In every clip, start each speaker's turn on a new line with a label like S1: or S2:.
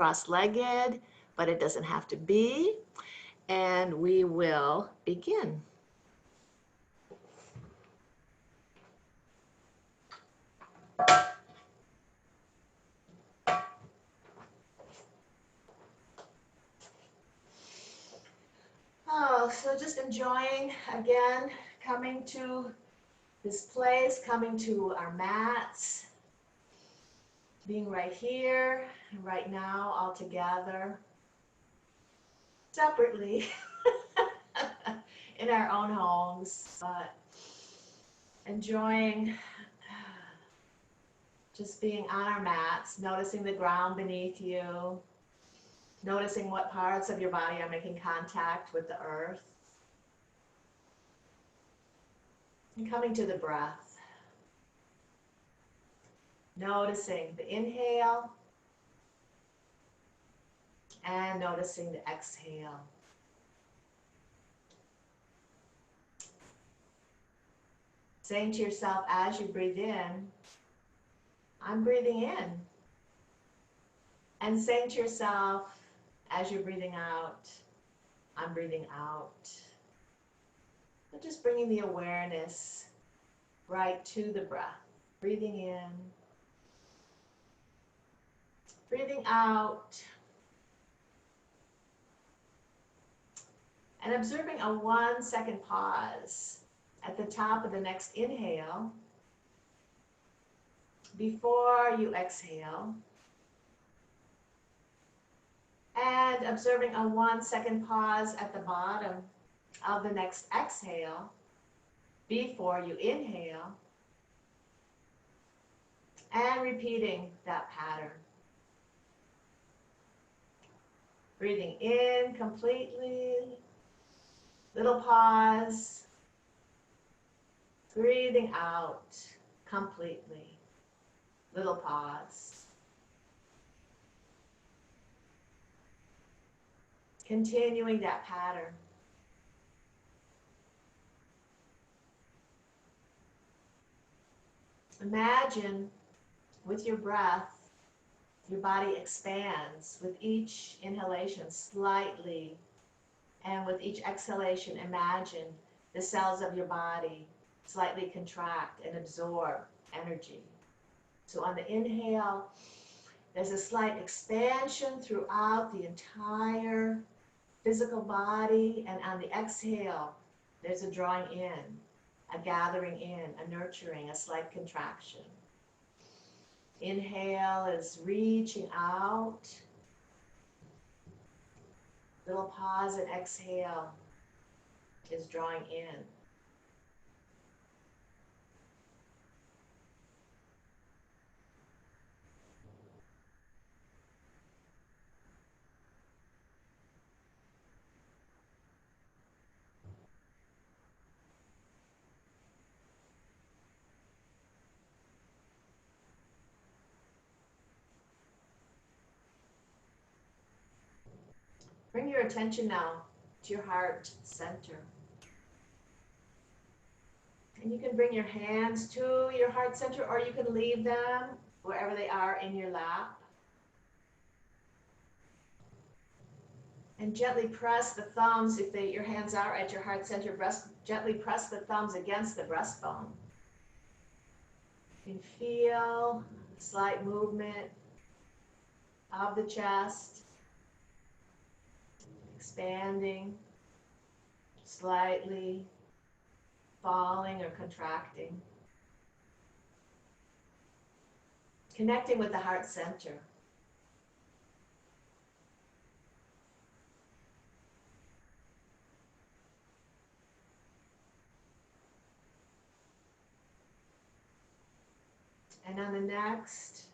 S1: cross-legged, but it doesn't have to be. And we will begin. Oh, so just enjoying, again, coming to this place, coming to our mats, being right here, right now, all together, separately, in our own homes, but enjoying just being on our mats, noticing the ground beneath you, noticing what parts of your body are making contact with the earth, and coming to the breath. Noticing the inhale and noticing the exhale. Saying to yourself as you breathe in, I'm breathing in. And saying to yourself as you're breathing out, I'm breathing out. So just bringing the awareness right to the breath. Breathing in, breathing out, and observing a 1 second pause at the top of the next inhale before you exhale, and observing a 1 second pause at the bottom of the next exhale before you inhale, and repeating that pattern. Breathing in completely, little pause, breathing out completely, little pause. Continuing that pattern. Imagine with your breath, your body expands with each inhalation slightly, and with each exhalation, imagine the cells of your body slightly contract and absorb energy. So on the inhale, there's a slight expansion throughout the entire physical body, and on the exhale, there's a drawing in, a gathering in, a nurturing, a slight contraction. Inhale is reaching out. Little pause, and exhale is drawing in. Bring your attention now to your heart center. And you can bring your hands to your heart center, or you can leave them wherever they are in your lap. And gently press the thumbs, if your hands are at your heart center, gently press the thumbs against the breastbone. You can feel a slight movement of the chest, expanding, slightly falling or contracting. Connecting with the heart center. And on the next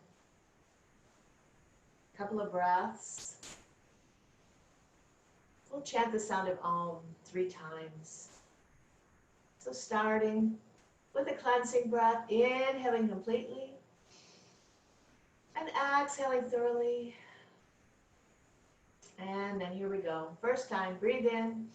S1: couple of breaths, we'll chant the sound of Om 3 times. So starting with a cleansing breath, inhaling completely and exhaling thoroughly. And then here we go. First time, breathe in.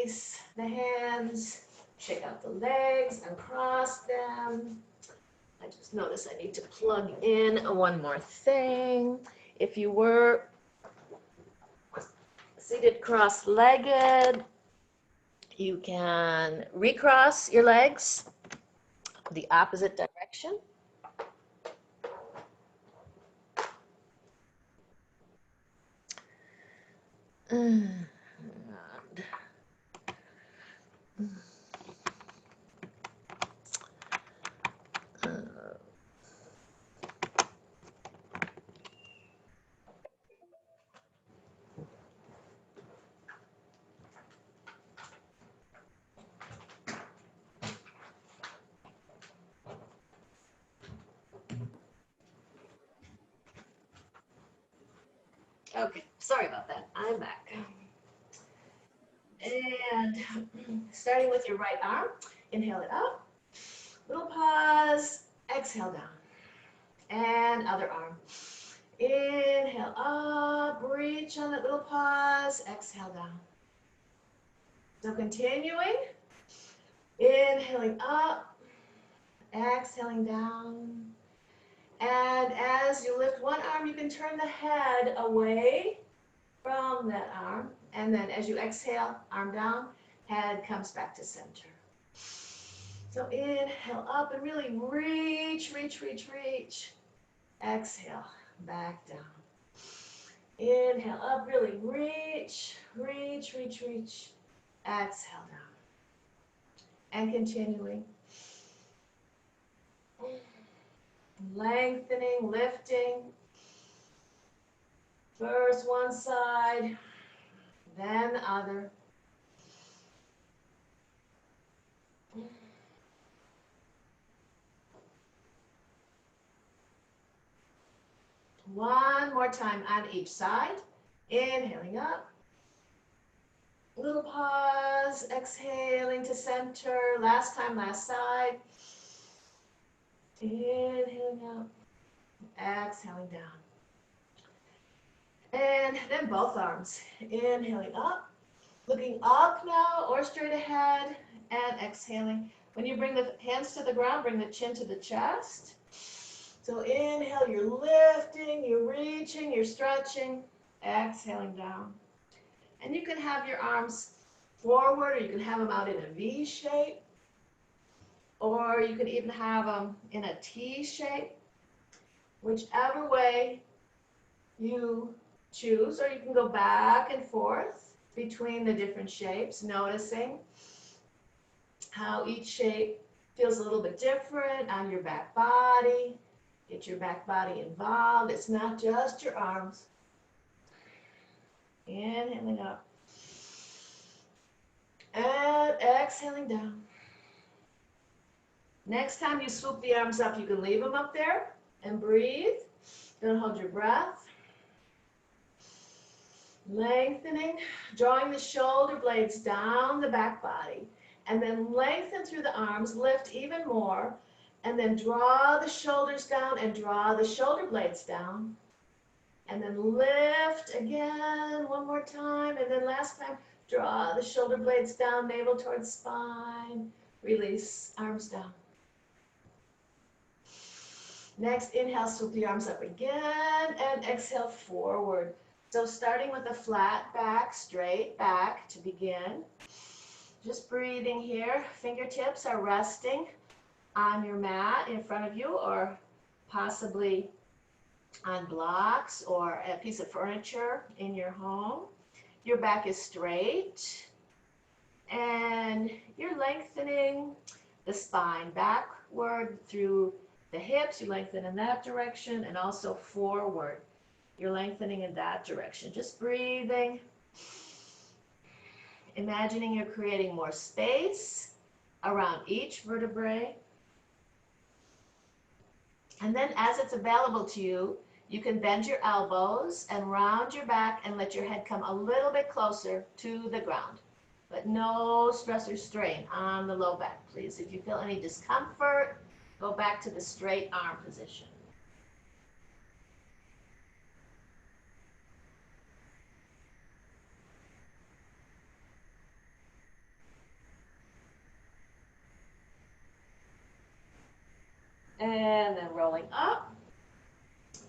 S1: release the hands, shake out the legs, uncross them. I just noticed I need to plug in one more thing. If you were seated cross-legged, you can recross your legs the opposite direction. And okay, sorry about that. I'm back. And starting with your right arm, inhale it up, little pause, exhale down, and other arm. Inhale up, reach on that little pause, exhale down. So continuing, inhaling up, exhaling down. And as you lift one arm, you can turn the head away from that arm. And then as you exhale, arm down, head comes back to center. So inhale up and really reach, reach, reach, reach. Exhale, back down. Inhale up, really reach, reach, reach, reach. Exhale down. And continuing. Lengthening, lifting. First one side, then the other. One more time on each side. Inhaling up. Little pause, exhaling to center. Last time, last side. Inhaling up, exhaling down. And then both arms. Inhaling up, looking up now or straight ahead, and exhaling. When you bring the hands to the ground, bring the chin to the chest. So inhale, you're lifting, you're reaching, you're stretching, exhaling down. And you can have your arms forward, or you can have them out in a V shape, or you can even have them in a T shape, whichever way you choose, or you can go back and forth between the different shapes, noticing how each shape feels a little bit different on your back body. Get your back body involved. It's not just your arms. Inhaling up. And exhaling down. Next time you swoop the arms up, you can leave them up there and breathe. Don't hold your breath. Lengthening, drawing the shoulder blades down the back body. And then lengthen through the arms, lift even more. And then draw the shoulders down and draw the shoulder blades down. And then lift again one more time. And then last time, draw the shoulder blades down, navel towards spine. Release, arms down. Next, inhale, swoop the arms up again. And exhale, forward. So starting with a flat back, straight back to begin. Just breathing here. Fingertips are resting on your mat in front of you, or possibly on blocks or a piece of furniture in your home. Your back is straight, and you're lengthening the spine backward through the hips. You lengthen in that direction, and also forward. You're lengthening in that direction. Just breathing. Imagining you're creating more space around each vertebrae. And then as it's available to you, you can bend your elbows and round your back and let your head come a little bit closer to the ground. But no stress or strain on the low back, please. If you feel any discomfort, go back to the straight arm position. And then rolling up,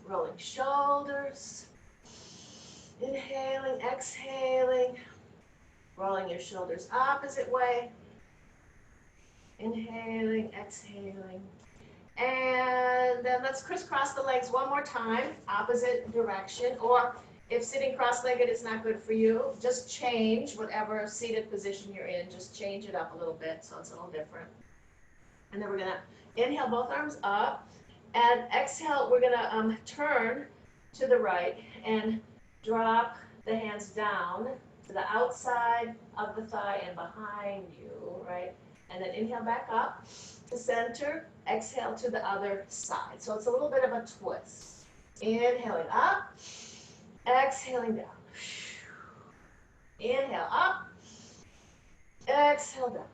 S1: rolling shoulders. Inhaling, exhaling, rolling your shoulders opposite way. Inhaling, exhaling. And then let's crisscross the legs one more time, opposite direction. Or if sitting cross-legged is not good for you, just change whatever seated position you're in. Just change it up a little bit so it's a little different. And then we're going to inhale both arms up. And exhale, we're going to turn to the right and drop the hands down to the outside of the thigh and behind you, right? And then inhale back up to center, exhale to the other side. So it's a little bit of a twist. Inhaling up, exhaling down. Inhale up, exhale down.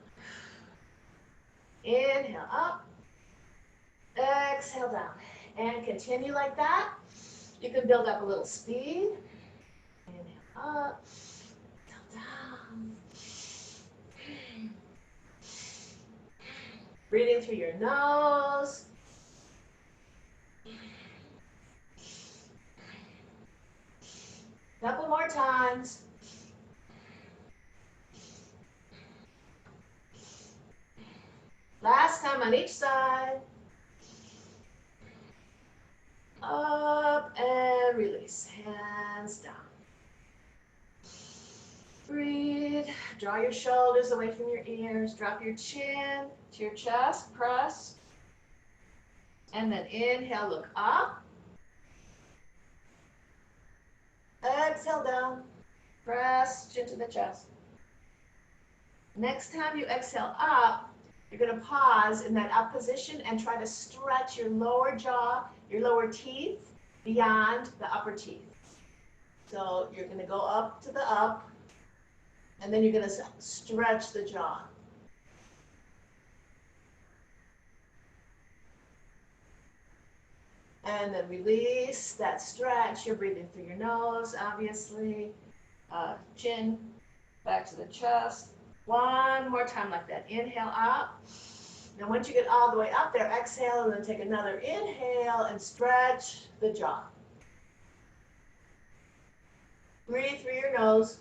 S1: Inhale up, exhale down. And continue like that. You can build up a little speed. Inhale up, down. Breathing through your nose. Couple more times. Last time on each side. Up and release. Hands down. Breathe. Draw your shoulders away from your ears. Drop your chin to your chest. Press. And then inhale, look up. Exhale down. Press chin to the chest. Next time you exhale up, you're going to pause in that up position and try to stretch your lower jaw, your lower teeth beyond the upper teeth. So you're going to go up to the up, and then you're going to stretch the jaw. And then release that stretch. You're breathing through your nose, obviously. Chin back to the chest. One more time like that. Inhale up. Now once you get all the way up there, exhale and then take another inhale and stretch the jaw. Breathe through your nose.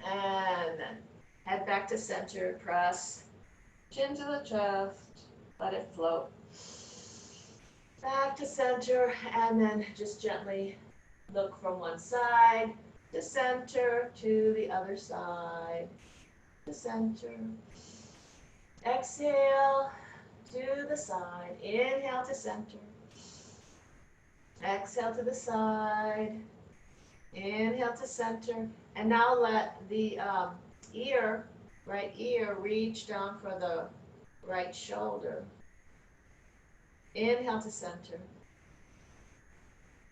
S1: And then head back to center. Press chin to the chest. Let it float. Back to center, and then just gently look from one side to center to the other side to center. Exhale to the side. Inhale to center. Exhale to the side. Inhale to center. And now let the right ear, reach down for the right shoulder. Inhale to center.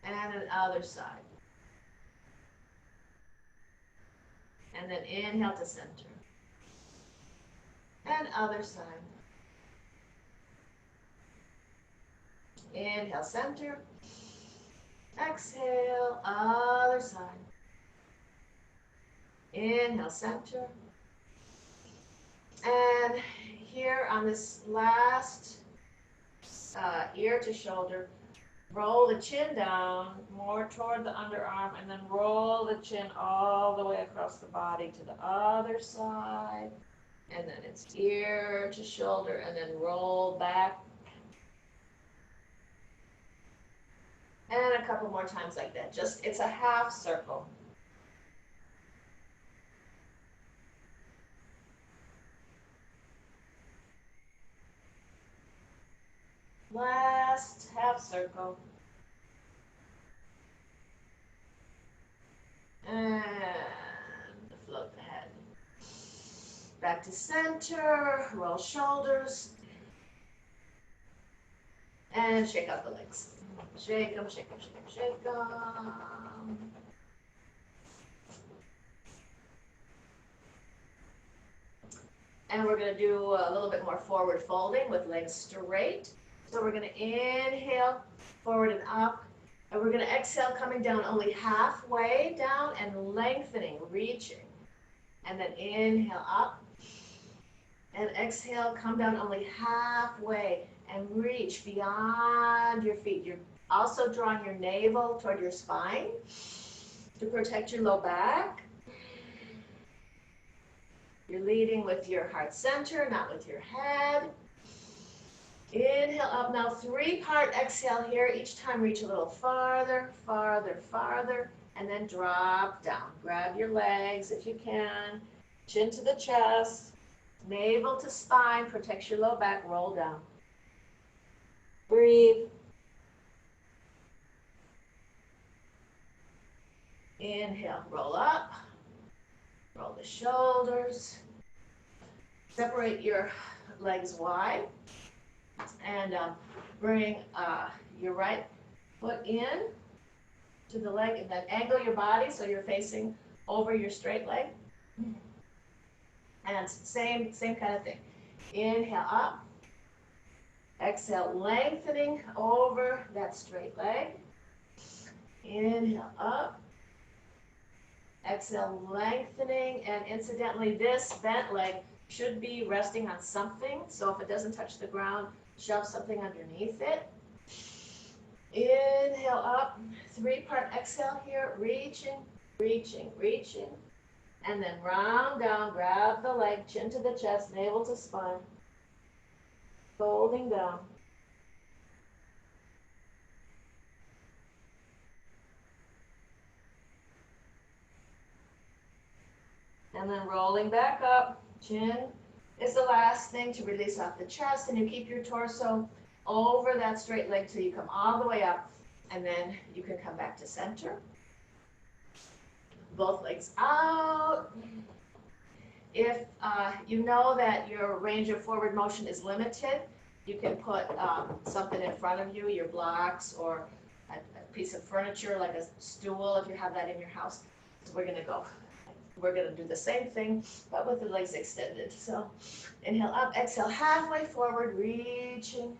S1: And the other side. And then inhale to center. And other side. Inhale, center. Exhale, other side. Inhale, center. And here on this last ear to shoulder, roll the chin down more toward the underarm, and then roll the chin all the way across the body to the other side. And then it's ear to shoulder, and then roll back. And a couple more times like that. Just, it's a half circle. Last half circle. And float the head. Back to center, roll shoulders. And shake out the legs. Shake them, shake them, shake them, shake them. And we're going to do a little bit more forward folding with legs straight. So we're going to inhale, forward and up. And we're going to exhale, coming down only halfway down and lengthening, reaching. And then inhale up. And exhale, come down only halfway and reach beyond your feet. You're also drawing your navel toward your spine to protect your low back. You're leading with your heart center, not with your head. Inhale up. Now three-part exhale here. Each time reach a little farther, farther, farther, and then drop down. Grab your legs if you can. Chin to the chest. Navel to spine. Protects your low back. Roll down. Breathe. Inhale. Roll up. Roll the shoulders. Separate your legs wide. And bring your right foot in to the leg, and then angle your body so you're facing over your straight leg. And same kind of thing. Inhale up. Exhale, lengthening over that straight leg. Inhale up. Exhale, lengthening. And incidentally, this bent leg should be resting on something. So if it doesn't touch the ground, shove something underneath it. Inhale up. Three-part exhale here. Reaching, reaching, reaching. And then round down. Grab the leg, chin to the chest, navel to spine. Folding down. And then rolling back up. Chin is the last thing to release off the chest, and you keep your torso over that straight leg till you come all the way up, and then you can come back to center. Both legs out. If you know that your range of forward motion is limited, you can put something in front of you, your blocks, or a piece of furniture like a stool if you have that in your house. So we're going to do the same thing, but with the legs extended. So inhale up, exhale, halfway forward, reaching.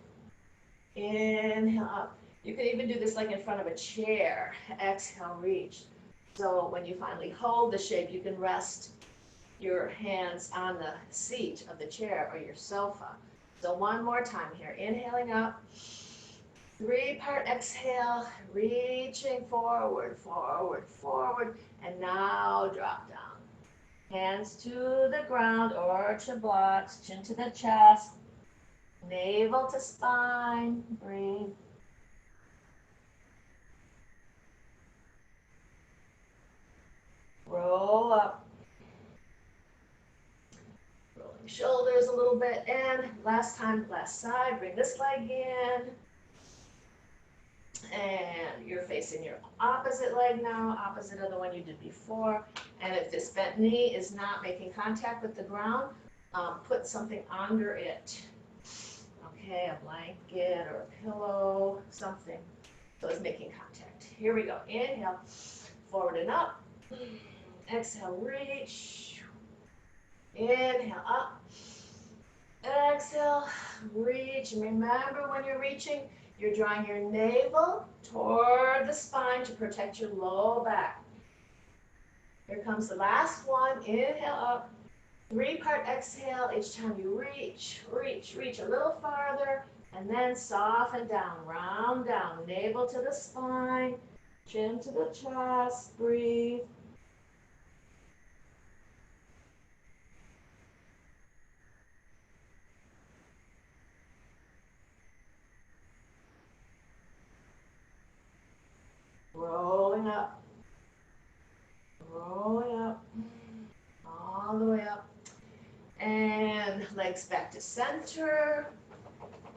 S1: Inhale up. You can even do this like in front of a chair. Exhale, reach. So when you finally hold the shape, you can rest your hands on the seat of the chair or your sofa. So one more time here. Inhaling up. Three-part exhale, reaching forward, forward, forward, and now drop down. Hands to the ground or to blocks, chin to the chest, navel to spine, breathe. Roll up. Rolling shoulders a little bit, and last time, last side, bring this leg in. And you're facing your opposite leg now, opposite of the one you did before. And if this bent knee is not making contact with the ground, put something under it. Okay, a blanket or a pillow, something. So it's making contact. Here we go. Inhale, forward and up. Exhale, reach. Inhale, up. Exhale, reach. And remember, when you're reaching, you're drawing your navel toward the spine to protect your low back. Here comes the last one. Inhale up. Three-part exhale. Each time you reach, reach, reach a little farther, and then soften down, round down. Navel to the spine, chin to the chest. Breathe. Rolling up, rolling up, all the way up, and legs back to center.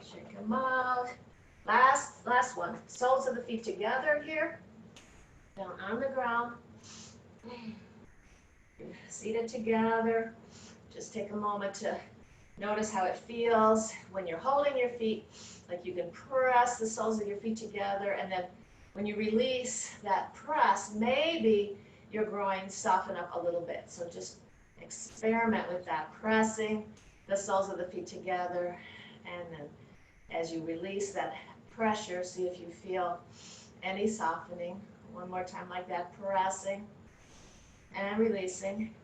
S1: Shake them out. Last one. Soles of the feet together here, down on the ground. Seated together. Just take a moment to notice how it feels when you're holding your feet, like you can press the soles of your feet together, and then when you release that press, maybe your groins soften up a little bit. So just experiment with that, pressing the soles of the feet together, and then as you release that pressure, see if you feel any softening. One more time like that, pressing and releasing,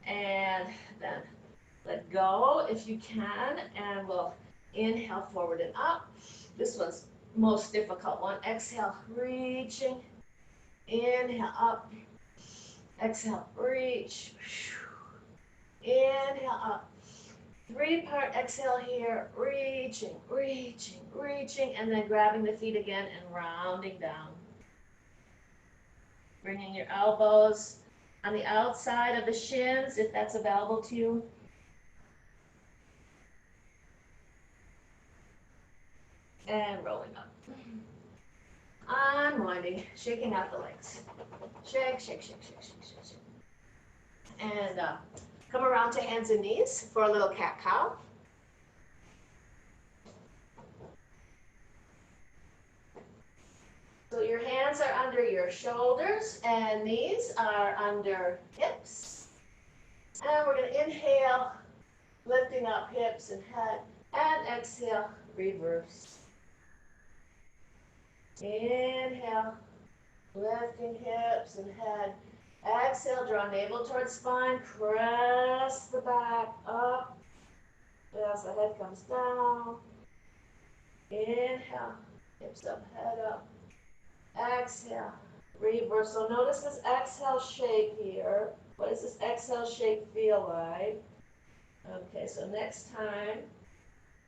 S1: and then Let go if you can, and we'll inhale forward and up. This one's most difficult one. Exhale, reaching. Inhale up. Exhale, reach. Inhale up. 3-part exhale here, reaching, reaching, reaching, and then grabbing the feet again and rounding down. Bringing your elbows on the outside of the shins, if that's available to you. And rolling up. Unwinding, shaking out the legs. Shake, shake, shake, shake, shake, shake, shake. And come around to hands and knees for a little cat-cow. So your hands are under your shoulders and knees are under hips. And we're going to inhale, lifting up hips and head, and exhale, reverse. Inhale, lifting hips and head. Exhale, draw navel towards spine, press the back up as the head comes down. Inhale, hips up, head up. Exhale, reverse. So notice this exhale shape here. What does this exhale shape feel like? Okay, so next time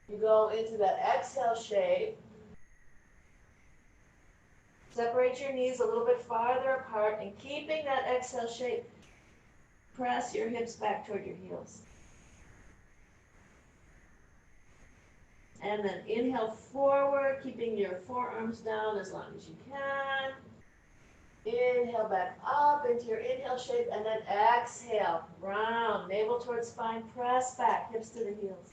S1: you go into that exhale shape, separate your knees a little bit farther apart, and keeping that exhale shape, press your hips back toward your heels. And then inhale forward, keeping your forearms down as long as you can. Inhale back up into your inhale shape, and then exhale, round, navel towards spine, press back, hips to the heels.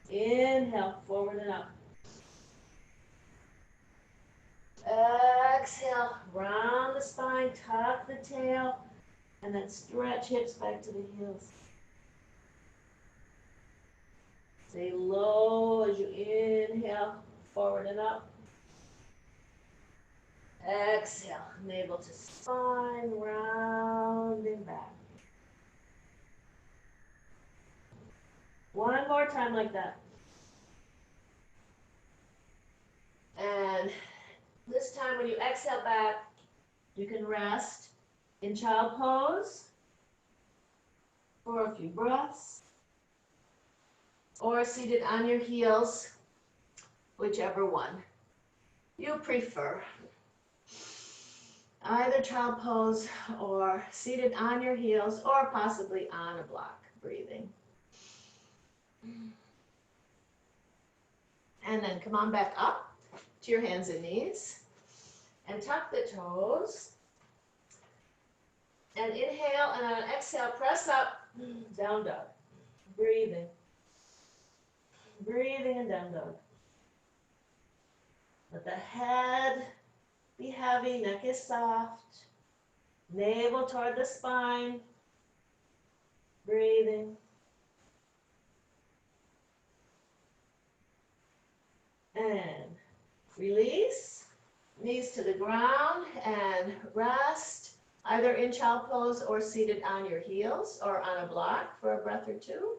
S1: Inhale, forward and up. Exhale, round the spine, tuck the tail, and then stretch hips back to the heels. Stay low as you inhale, forward and up. Exhale, navel to spine, rounding back. One more time like that. And this time when you exhale back, you can rest in child pose for a few breaths, or seated on your heels, whichever one you prefer. Either child pose or seated on your heels or possibly on a block, breathing. And then come on back up to your hands and knees and tuck the toes. And inhale, and on exhale, press up, down dog. Breathing. Breathing and down dog. Let the head be heavy, neck is soft. Navel toward the spine. Breathing. And release. Knees to the ground and rest, either in child pose or seated on your heels or on a block for a breath or two.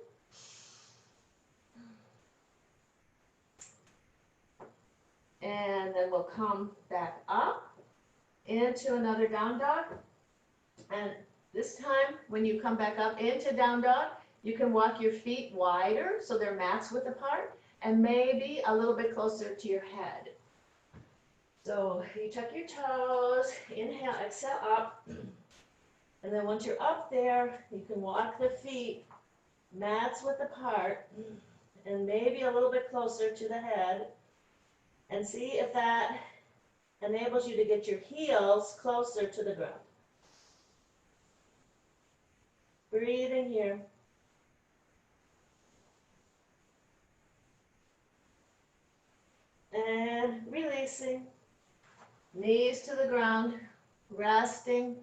S1: And then we'll come back up into another down dog. And this time, when you come back up into down dog, you can walk your feet wider so they're mats width apart and maybe a little bit closer to your head. So you tuck your toes, inhale, exhale up. And then once you're up there, you can walk the feet mats width apart and maybe a little bit closer to the head. And see if that enables you to get your heels closer to the ground. Breathing here. And releasing. Knees to the ground, resting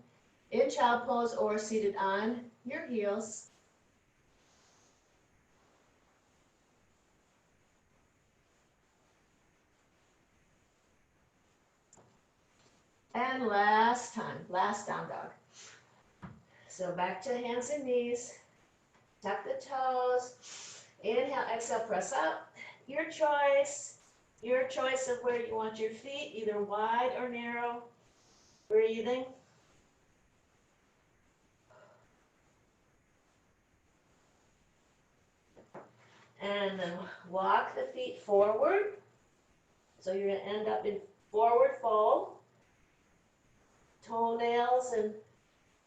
S1: in child pose or seated on your heels. And last time, last down dog. So back to hands and knees. Tuck the toes. Inhale, exhale, press up. Your choice of where you want your feet, either wide or narrow. Breathing. And then walk the feet forward. So you're going to end up in forward fold. Toenails and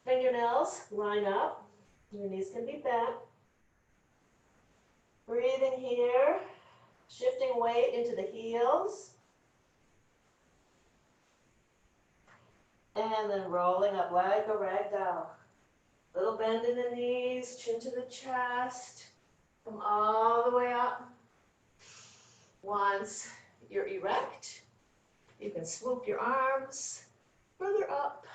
S1: fingernails line up. Your knees can be bent. Breathing here. Shifting weight into the heels. And then rolling up like a rag doll. Little bend in the knees, chin to the chest. Come all the way up. Once you're erect, you can swoop your arms further up.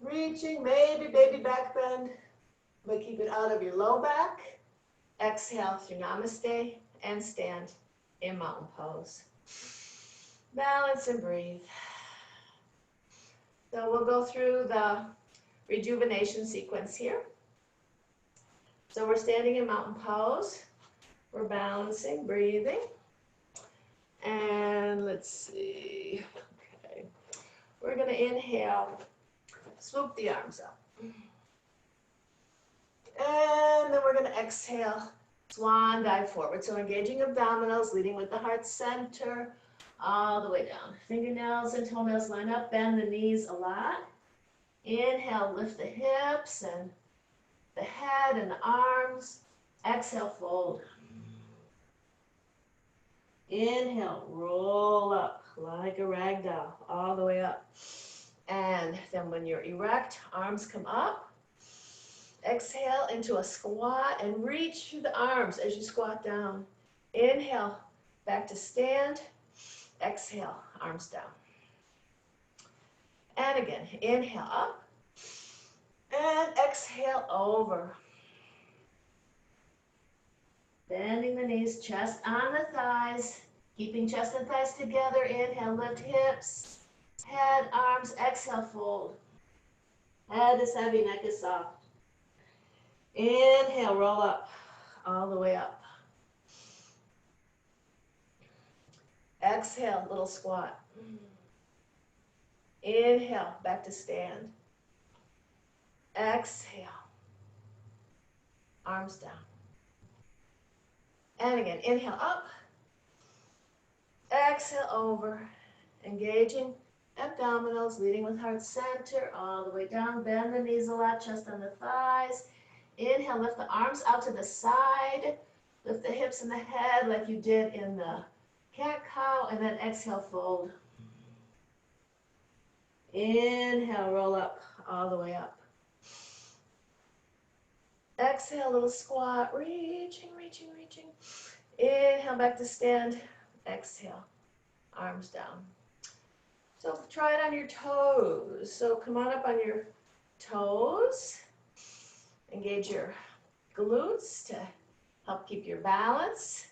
S1: Reaching, maybe baby back bend, but keep it out of your low back. Exhale through namaste and stand in mountain pose. Balance and breathe. So we'll go through the rejuvenation sequence here. So we're standing in mountain pose. We're balancing, breathing. And let's see. Okay. We're going to inhale, swoop the arms up. And then we're going to exhale, swan dive forward. So engaging abdominals, leading with the heart center, all the way down. Fingernails and toenails line up, bend the knees a lot. Inhale, lift the hips and the head and the arms. Exhale, fold. Inhale, roll up like a rag doll, all the way up. And then when you're erect, arms come up. Exhale into a squat and reach through the arms as you squat down. Inhale, back to stand. Exhale, arms down. And again, inhale up. And exhale over. Bending the knees, chest on the thighs. Keeping chest and thighs together. Inhale, lift hips, head, arms. Exhale, fold. Head is heavy, neck is soft. Inhale, roll up, all the way up. Exhale, little squat. Inhale, back to stand. Exhale, arms down. And again, inhale up. Exhale over. Engaging abdominals, leading with heart center, all the way down. Bend the knees a lot, chest on the thighs. Inhale, lift the arms out to the side. Lift the hips and the head like you did in the cat-cow, and then exhale, fold. Inhale, roll up, all the way up. Exhale, little squat, reaching, reaching, reaching. Inhale, back to stand. Exhale, arms down. So try it on your toes. So come on up on your toes. Engage your glutes to help keep your balance.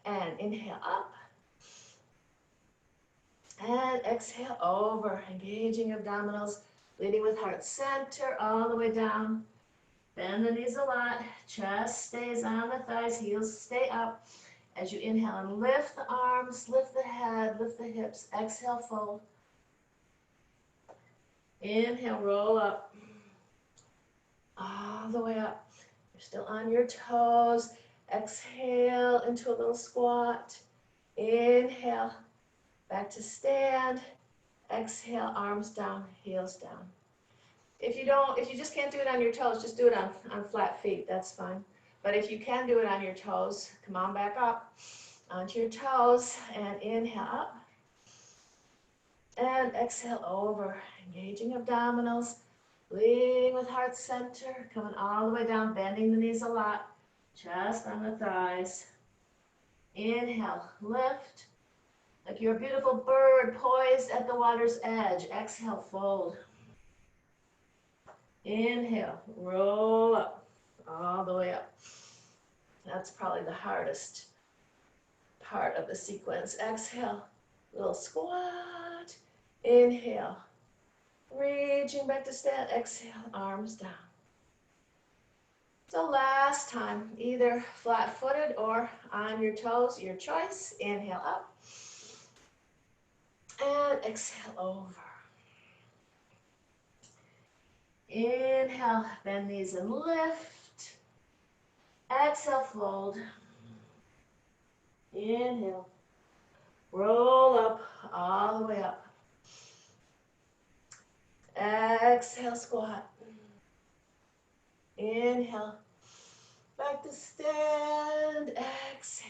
S1: And inhale up. And exhale over. Engaging abdominals, leading with heart center all the way down. Bend the knees a lot. Chest stays on the thighs. Heels stay up. As you inhale and lift the arms, lift the head, lift the hips. Exhale, fold. Inhale, roll up. All the way up. You're still on your toes. Exhale into a little squat. Inhale, back to stand. Exhale, arms down, heels down. If you just can't do it on your toes, just do it on flat feet, that's fine. But if you can do it on your toes, come on back up onto your toes and inhale up. And exhale over, engaging abdominals, leading with heart center, coming all the way down, bending the knees a lot, chest on the thighs. Inhale, lift, like you're a beautiful bird poised at the water's edge. Exhale, fold. Inhale, roll up, all the way up. That's probably the hardest part of the sequence. Exhale, little squat. Inhale, Reaching back to stand. Exhale, arms down. So last time, either flat-footed or on your toes, your choice. Inhale up. And exhale over. Inhale, bend knees and lift. Exhale, fold. Inhale. Roll up, all the way up. Exhale, squat. Inhale. Back to stand. Exhale.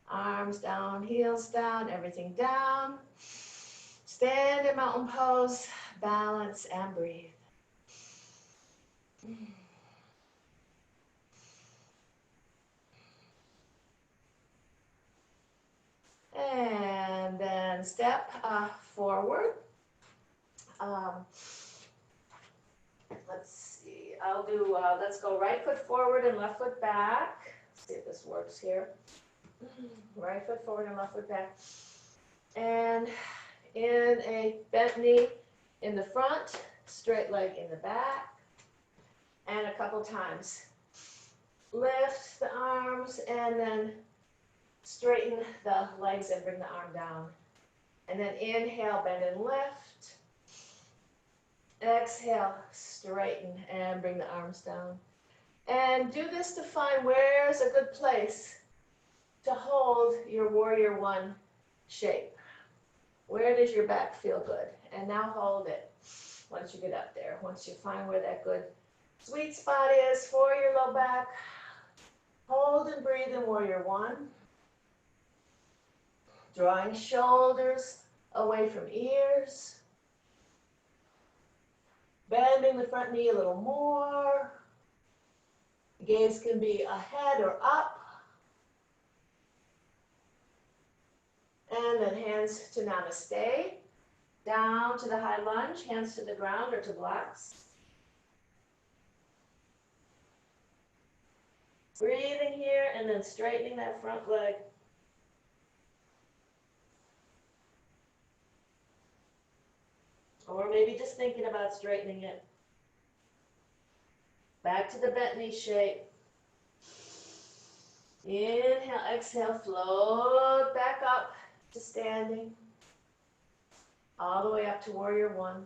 S1: Arms down, heels down, everything down. Stand in mountain pose. Balance and breathe. And then step forward. Let's see, I'll do, let's go right foot forward and left foot back. Let's see if this works here. Right foot forward and left foot back. And in a bent knee in the front, straight leg in the back. And a couple times. Lift the arms and then straighten the legs and bring the arm down. And then inhale, bend and lift. Exhale, straighten and bring the arms down. And do this to find where's a good place to hold your warrior one shape. Where does your back feel good? And now hold it once you get up there. Once you find where that good sweet spot is for your low back, hold and breathe in warrior one. Drawing shoulders away from ears. Bending the front knee a little more. Gaze can be ahead or up. And then hands to namaste. Down to the high lunge, hands to the ground or to blocks. Breathing here and then straightening that front leg. Or maybe just thinking about straightening it. Back to the bent knee shape. Inhale, exhale, float back up to standing. All the way up to warrior one.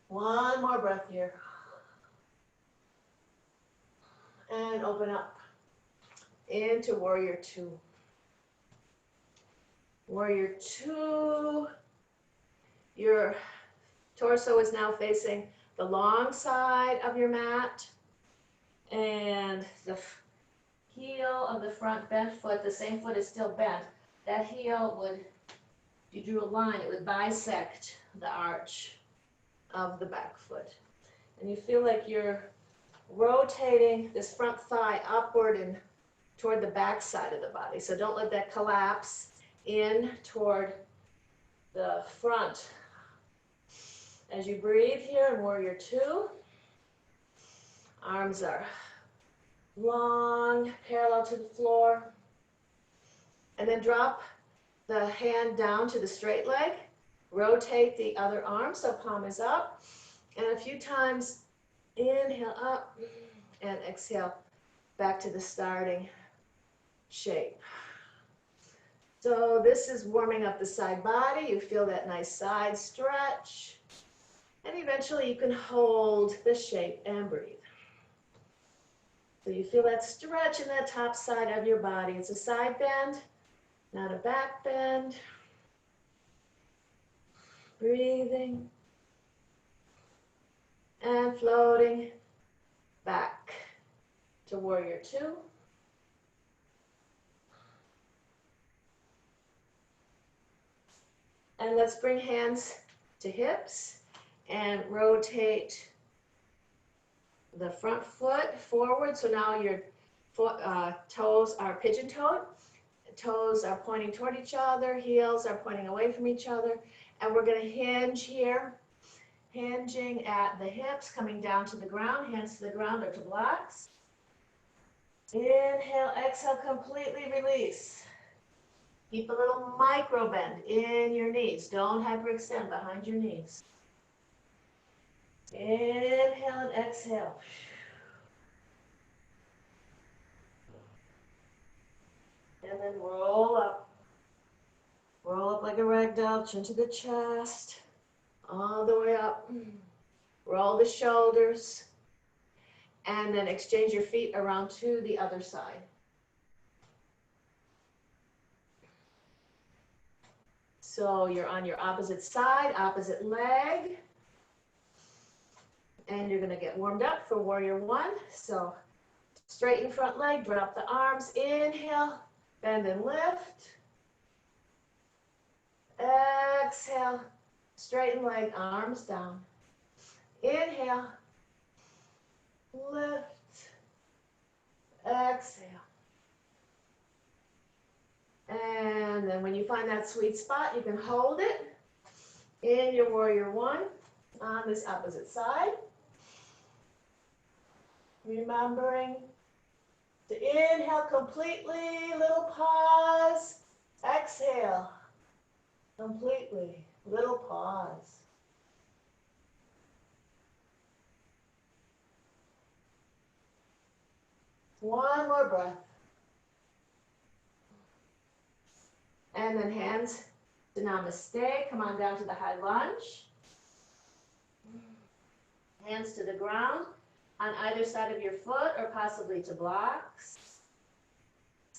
S1: One more breath here. And open up into warrior two. Warrior two. Your torso is now facing the long side of your mat. And the heel of the front bent foot, the same foot is still bent. That heel would, if you drew a line, it would bisect the arch of the back foot. And you feel like you're rotating this front thigh upward and toward the back side of the body. So don't let that collapse in toward the front. As you breathe here in warrior two, arms are long, parallel to the floor. And then drop the hand down to the straight leg. Rotate the other arm so palm is up. And a few times, inhale up and exhale back to the starting shape. So this is warming up the side body. You feel that nice side stretch. And eventually you can hold the shape and breathe. So you feel that stretch in that top side of your body. It's a side bend, not a back bend. Breathing and floating back to warrior two. And let's bring hands to hips and rotate the front foot forward. So now your foot, toes are pigeon-toed. Toes are pointing toward each other. Heels are pointing away from each other. And we're going to hinge here. Hinging at the hips, coming down to the ground. Hands to the ground or to blocks. Inhale, exhale, completely release. Keep a little micro bend in your knees. Don't hyperextend behind your knees. Inhale and exhale. And then roll up. Roll up like a rag doll, chin to the chest. All the way up. Roll the shoulders. And then exchange your feet around to the other side. So you're on your opposite side, opposite leg. And you're gonna get warmed up for warrior one. So straighten front leg, drop the arms, inhale, bend and lift. Exhale, straighten leg, arms down. Inhale, lift, exhale. And then when you find that sweet spot, you can hold it in your warrior one on this opposite side. Remembering to inhale completely, little pause, exhale completely, little pause. One more breath. And then hands to namaste. Come on down to the high lunge. Hands to the ground on either side of your foot or possibly to blocks.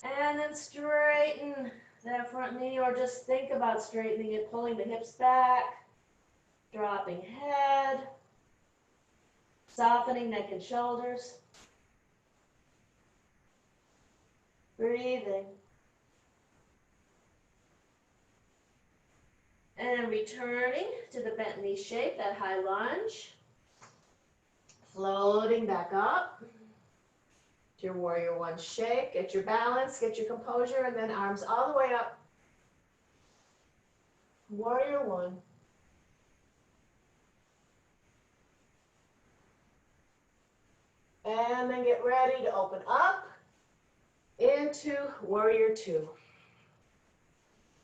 S1: And then straighten that front knee, or just think about straightening it, pulling the hips back, dropping head, softening neck and shoulders. Breathing. And returning to the bent knee shape, that high lunge. Floating back up to your warrior one shape. Get your balance, get your composure, and then arms all the way up. Warrior one. And then get ready to open up into warrior two.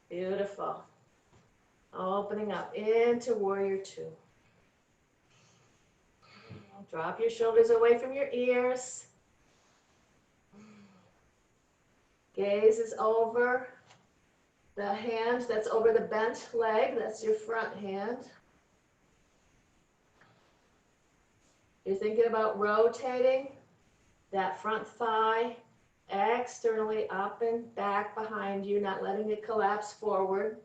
S1: Beautiful. Opening up into warrior two. Drop your shoulders away from your ears. Gaze is over the hand that's over the bent leg. That's your front hand. You're thinking about rotating that front thigh externally up and back behind you, not letting it collapse forward.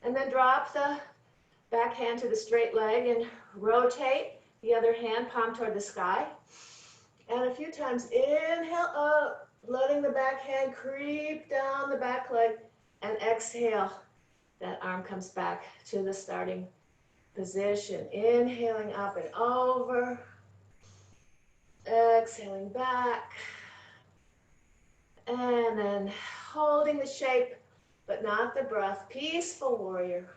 S1: And then drop the back hand to the straight leg and rotate the other hand, palm toward the sky. And a few times, inhale up, letting the back hand creep down the back leg, and exhale. That arm comes back to the starting position. Inhaling up and over. Exhaling back. And then holding the shape, but not the breath. Peaceful warrior.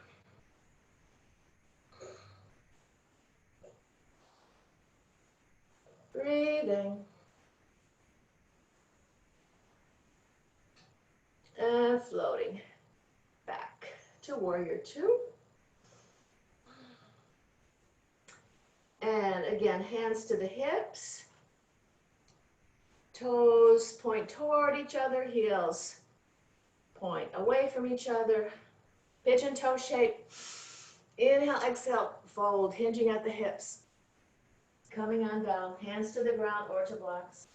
S1: Breathing. And floating back to warrior two. And again, hands to the hips. Toes point toward each other, heels point away from each other. Pigeon toe shape. Inhale, exhale, fold, hinging at the hips. Coming on down, hands to the ground or to blocks.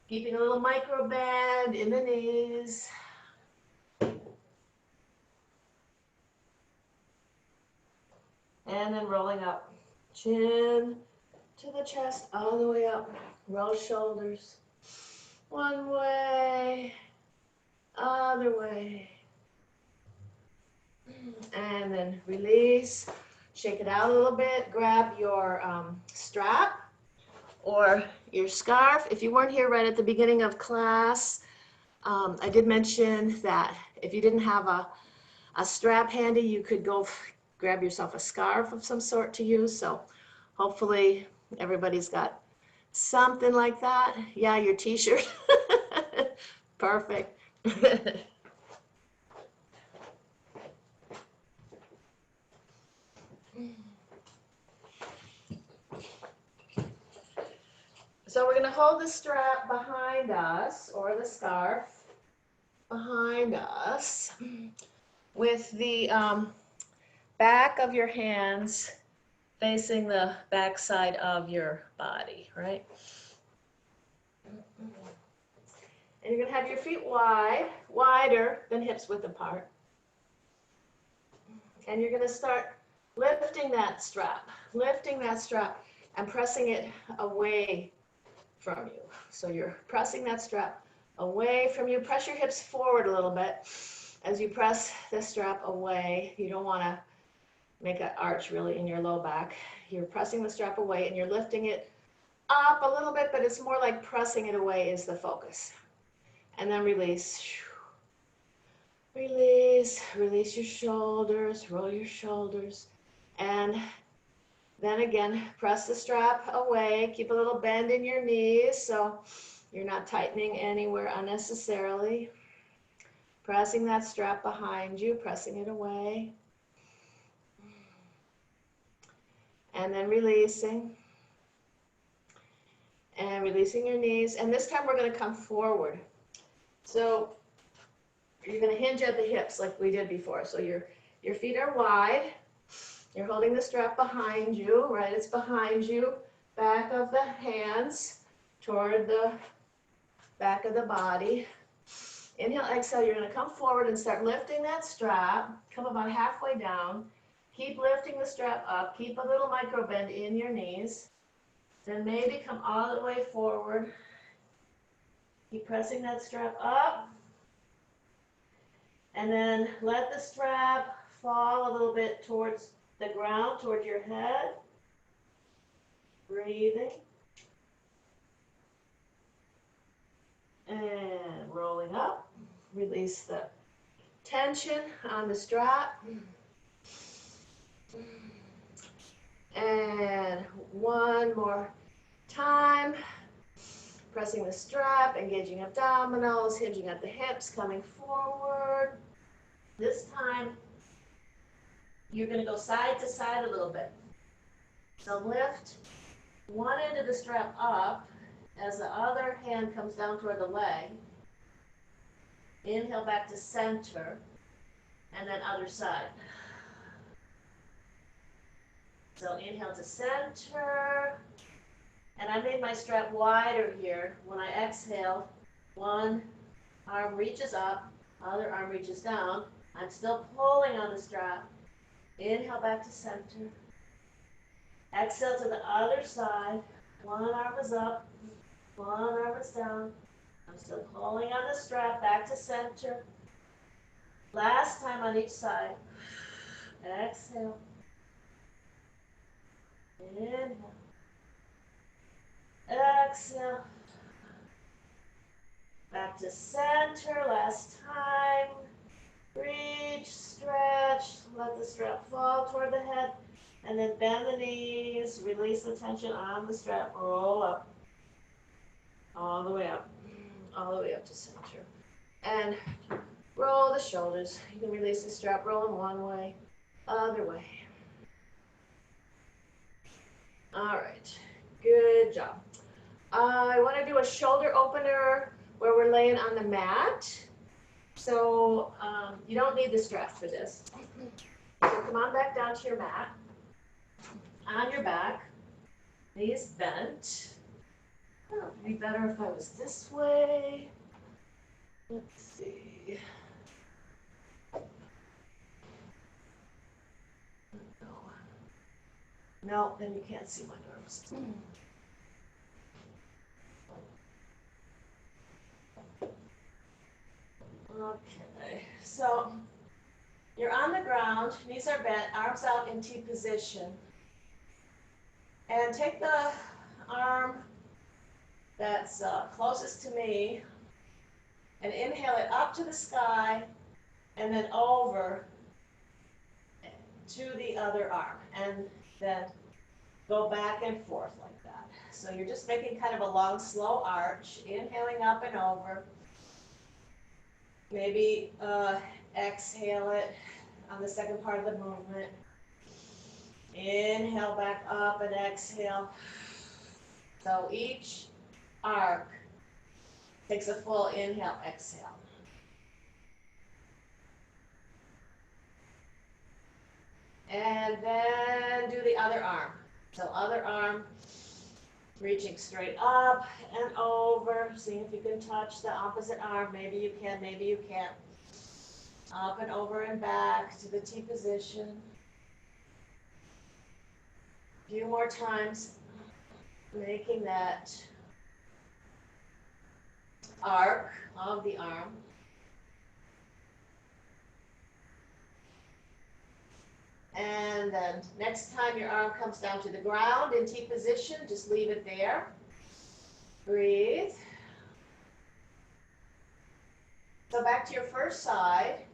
S1: Keeping a little micro bend in the knees. And then rolling up. Chin to the chest, all the way up. Roll shoulders. One way, other way. And then release. Shake it out a little bit. Grab your strap or your scarf. If you weren't here right at the beginning of class, I did mention that if you didn't have a strap handy, you could go grab yourself a scarf of some sort to use. So hopefully everybody's got Something like that. Yeah, your t-shirt. Perfect. So we're going to hold the strap behind us, or the scarf behind us, with the back of your hands facing the back side of your body, right? And you're going to have your feet wide, wider than hips width apart. And you're going to start lifting that strap, and pressing it away from you. So you're pressing that strap away from you. Press your hips forward a little bit as you press the strap away. You don't want to make an arch really in your low back. You're pressing the strap away and you're lifting it up a little bit, but it's more like pressing it away is the focus. And then release. Release, release your shoulders, roll your shoulders, and then again, press the strap away. Keep a little bend in your knees so you're not tightening anywhere unnecessarily. Pressing that strap behind you, pressing it away. And then releasing. And releasing your knees. And this time we're going to come forward. So you're going to hinge at the hips like we did before. So your feet are wide. You're holding the strap behind you, right? It's behind you. Back of the hands toward the back of the body. Inhale, exhale. You're going to come forward and start lifting that strap. Come about halfway down. Keep lifting the strap up. Keep a little micro bend in your knees. Then maybe come all the way forward. Keep pressing that strap up. And then let the strap fall a little bit towards the ground, toward your head. Breathing. And rolling up. Release the tension on the strap. And one more time. Pressing the strap, engaging abdominals, hinging at the hips, coming forward. This time, you're going to go side to side a little bit. So lift one end of the strap up as the other hand comes down toward the leg. Inhale back to center, and then other side. So inhale to center, and I made my strap wider here. When I exhale, one arm reaches up, other arm reaches down. I'm still pulling on the strap. Inhale back to center. Exhale to the other side. One arm is up, one arm is down. I'm still pulling on the strap back to center. Last time on each side. Exhale. Inhale. Exhale. Back to center. Last time. Reach, stretch. Let the strap fall toward the head. And then bend the knees. Release the tension on the strap. Roll up. All the way up. All the way up to center. And roll the shoulders. You can release the strap. Roll them one way, other way. All right. Good job. I want to do a shoulder opener where we're laying on the mat. So you don't need the strap for this. So come on back down to your mat. On your back. Knees bent. Oh, it'd be better if I was this way. Let's see. No, then you can't see my arms. Okay, so you're on the ground, knees are bent, arms out in T position. And take the arm that's closest to me and inhale it up to the sky and then over to the other arm. And then go back and forth like that. So you're just making kind of a long, slow arch, inhaling up and over. Maybe exhale it on the second part of the movement. Inhale back up and exhale. So each arc takes a full inhale, exhale. And then do the other arm. So other arm, reaching straight up and over. Seeing if you can touch the opposite arm. Maybe you can, maybe you can't. Up and over and back to the T position. A few more times, making that arc of the arm. And then next time your arm comes down to the ground in T position, just leave it there. Breathe. So back to your first side.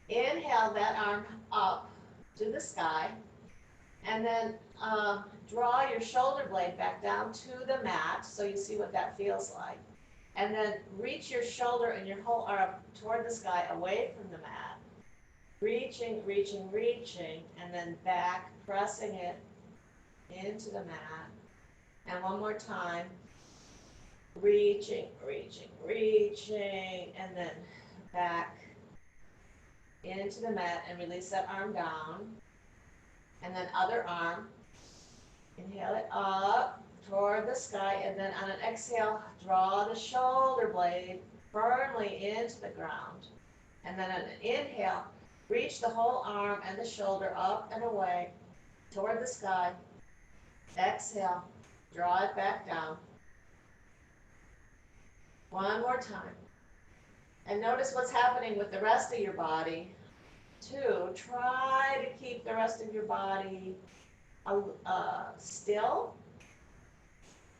S1: Inhale that arm up to the sky. And then draw your shoulder blade back down to the mat so you see what that feels like. And then reach your shoulder and your whole arm toward the sky away from the mat. Reaching, reaching, reaching, and then back, pressing it into the mat. And one more time. Reaching, reaching, reaching, and then back into the mat and release that arm down. And then other arm. Inhale it up toward the sky, and then on an exhale, draw the shoulder blade firmly into the ground. And then on an inhale, reach the whole arm and the shoulder up and away toward the sky. Exhale, draw it back down. One more time. And notice what's happening with the rest of your body. Two, try to keep the rest of your body still.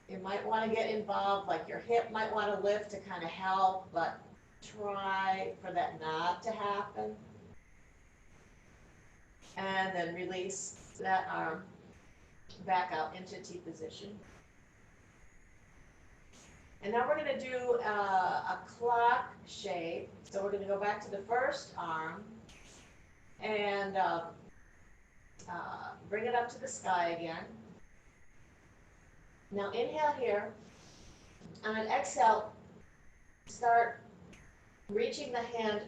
S1: You might want to get involved, like your hip might want to lift to kind of help, but try for that not to happen. And then release that arm back out into T position. And now we're going to do a clock shape. So we're going to go back to the first arm and bring it up to the sky again. Now inhale here. On an exhale, start reaching the hand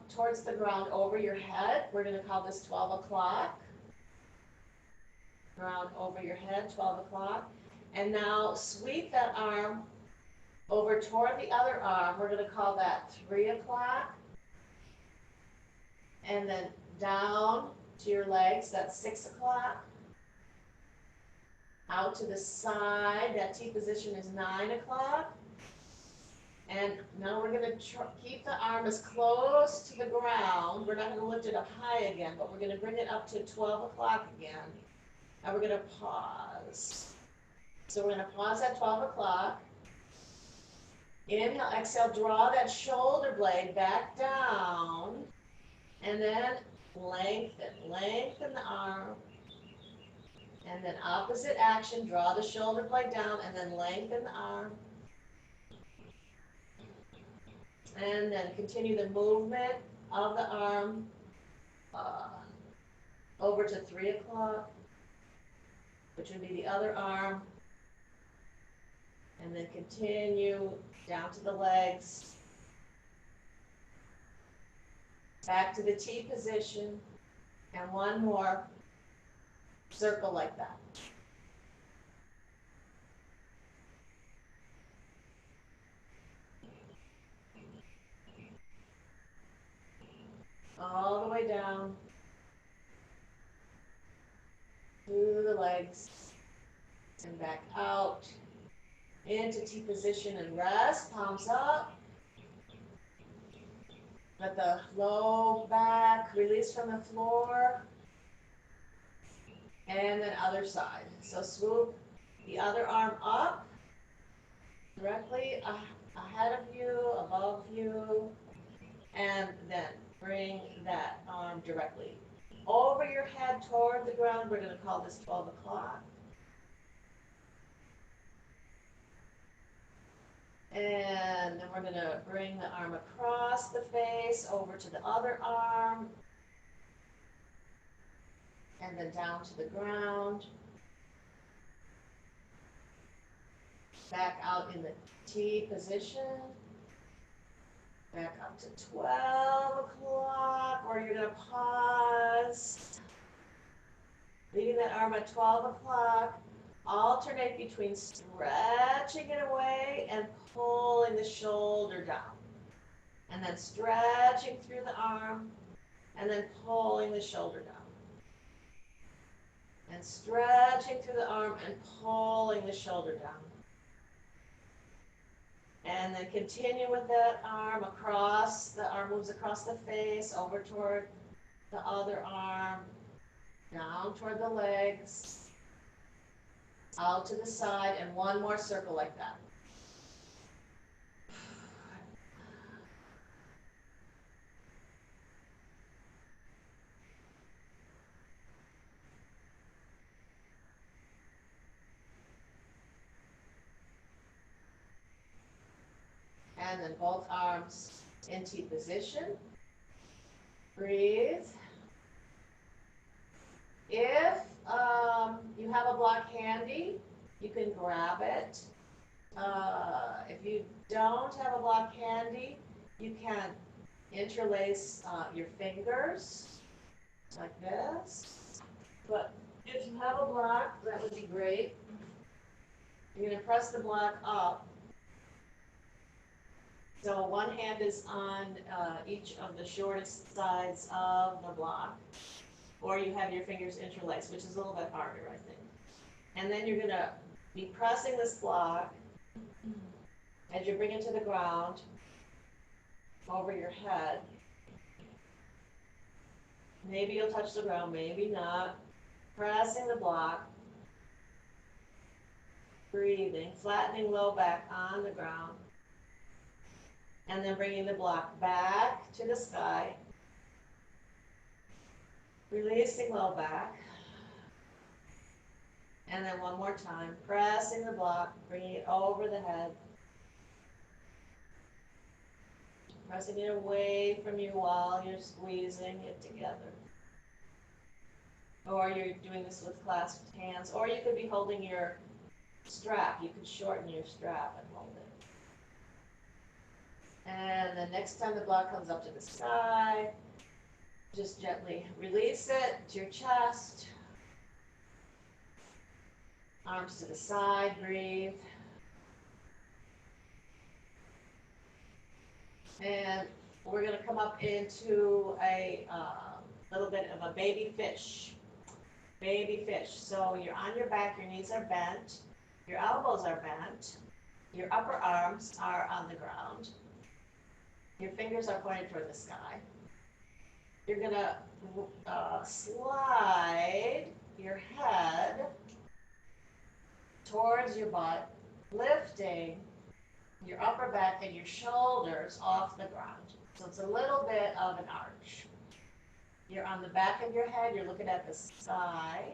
S1: towards the ground over your head. We're going to call this 12 o'clock. Ground over your head, 12 o'clock. And now sweep that arm over toward the other arm. We're going to call that 3 o'clock. And then down to your legs, that's 6 o'clock. Out to the side, that T position is 9 o'clock. And now we're going to keep the arm as close to the ground. We're not going to lift it up high again, but we're going to bring it up to 12 o'clock again. And we're going to pause. So we're going to pause at 12 o'clock. Inhale, exhale, draw that shoulder blade back down. And then lengthen the arm. And then opposite action, draw the shoulder blade down and then lengthen the arm. And then continue the movement of the arm over to 3 o'clock, which would be the other arm. And then continue down to the legs. Back to the T position. And one more circle like that. All the way down to the legs and back out into T position and rest, palms up. Let the low back release from the floor. And then other side. So swoop the other arm up, directly ahead of you, above you, and then bring that arm directly over your head toward the ground. We're going to call this 12 o'clock. And then we're going to bring the arm across the face over to the other arm. And then down to the ground. Back out in the T position. Back up to 12 o'clock, or you're going to pause. Leaving that arm at 12 o'clock. Alternate between stretching it away and pulling the shoulder down. And then stretching through the arm and then pulling the shoulder down. And stretching through the arm and pulling the shoulder down. And then continue with that arm across, the arm moves across the face, over toward the other arm, down toward the legs, out to the side, and one more circle like that. And then both arms in T position. Breathe. If you have a block handy, you can grab it. If you don't have a block handy, you can interlace your fingers like this. But if you have a block, that would be great. You're going to press the block up. So one hand is on each of the shortest sides of the block, or you have your fingers interlaced, which is a little bit harder, I think. And then you're going to be pressing this block as you bring it to the ground over your head. Maybe you'll touch the ground, maybe not. Pressing the block, breathing, flattening low back on the ground. And then bringing the block back to the sky. Releasing low back. And then one more time, pressing the block, bringing it over the head. Pressing it away from you while you're squeezing it together. Or you're doing this with clasped hands. Or you could be holding your strap. You could shorten your strap and hold it. And the next time the block comes up to the sky, just gently release it to your chest. Arms to the side, breathe. And we're going to come up into a little bit of a baby fish. Baby fish. So you're on your back, your knees are bent, your elbows are bent, your upper arms are on the ground. Your fingers are pointed toward the sky. You're going to slide your head towards your butt, lifting your upper back and your shoulders off the ground. So it's a little bit of an arch. You're on the back of your head, you're looking at the sky,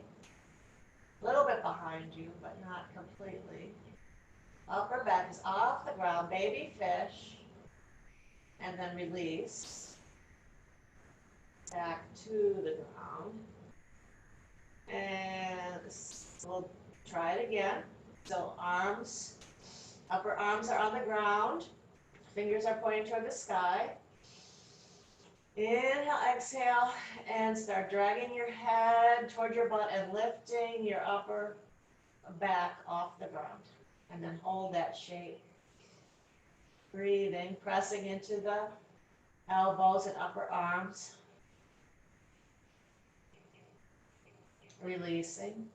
S1: a little bit behind you, but not completely. Upper back is off the ground, baby fish. And then release back to the ground. And we'll try it again. So arms, upper arms are on the ground. Fingers are pointing toward the sky. Inhale, exhale, and start dragging your head toward your butt and lifting your upper back off the ground. And then hold that shape. Breathing, pressing into the elbows and upper arms. Releasing.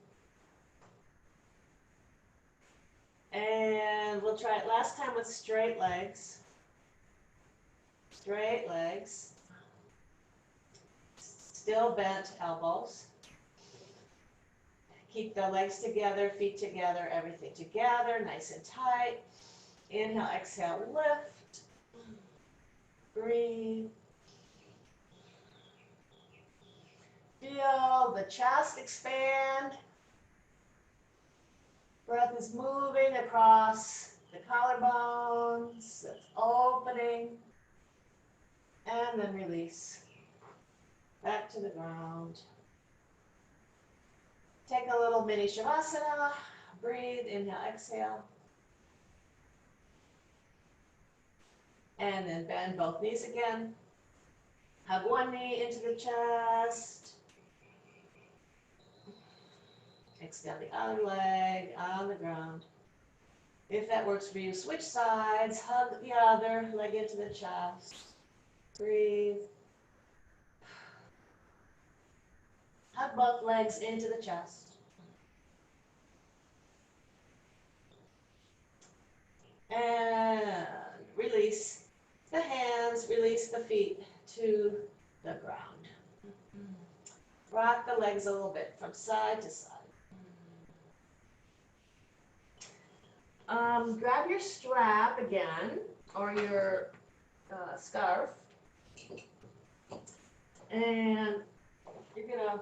S1: And we'll try it last time with straight legs. Straight legs. Still bent elbows. Keep the legs together, feet together, everything together, nice and tight. Inhale, exhale, lift. Breathe. Feel the chest expand. Breath is moving across the collarbones, that's opening, and then release. Back to the ground. Take a little mini Shavasana. Breathe, inhale, exhale. And then bend both knees again. Hug one knee into the chest. Extend the other leg on the ground. If that works for you, switch sides. Hug the other leg into the chest. Breathe. Hug both legs into the chest. And release the hands, release the feet to the ground. Rock the legs a little bit from side to side. Grab your strap again, or your scarf, and you're gonna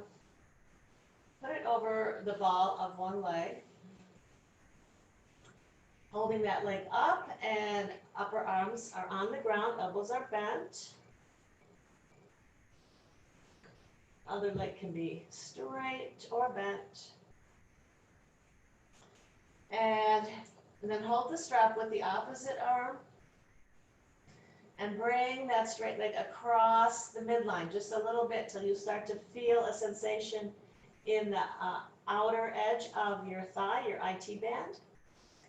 S1: put it over the ball of one leg, holding that leg up, and upper arms are on the ground, elbows are bent. Other leg can be straight or bent. And then hold the strap with the opposite arm and bring that straight leg across the midline just a little bit till you start to feel a sensation in the outer edge of your thigh, your IT band.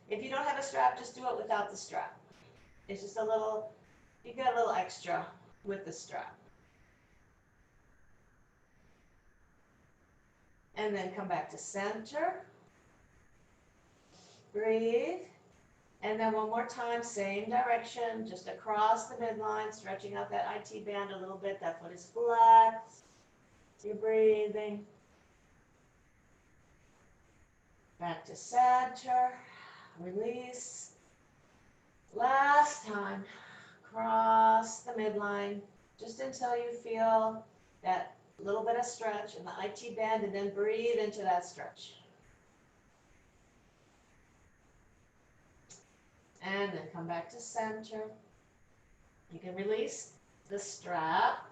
S1: If you don't have a strap, just do it without the strap. It's just a little, you get a little extra with the strap. And then come back to center. Breathe. And then one more time, same direction, just across the midline, stretching out that IT band a little bit. That foot is flexed. You're breathing. Back to center. Release. Last time, cross the midline, just until you feel that little bit of stretch in the IT band, and then breathe into that stretch. And then come back to center. You can release the strap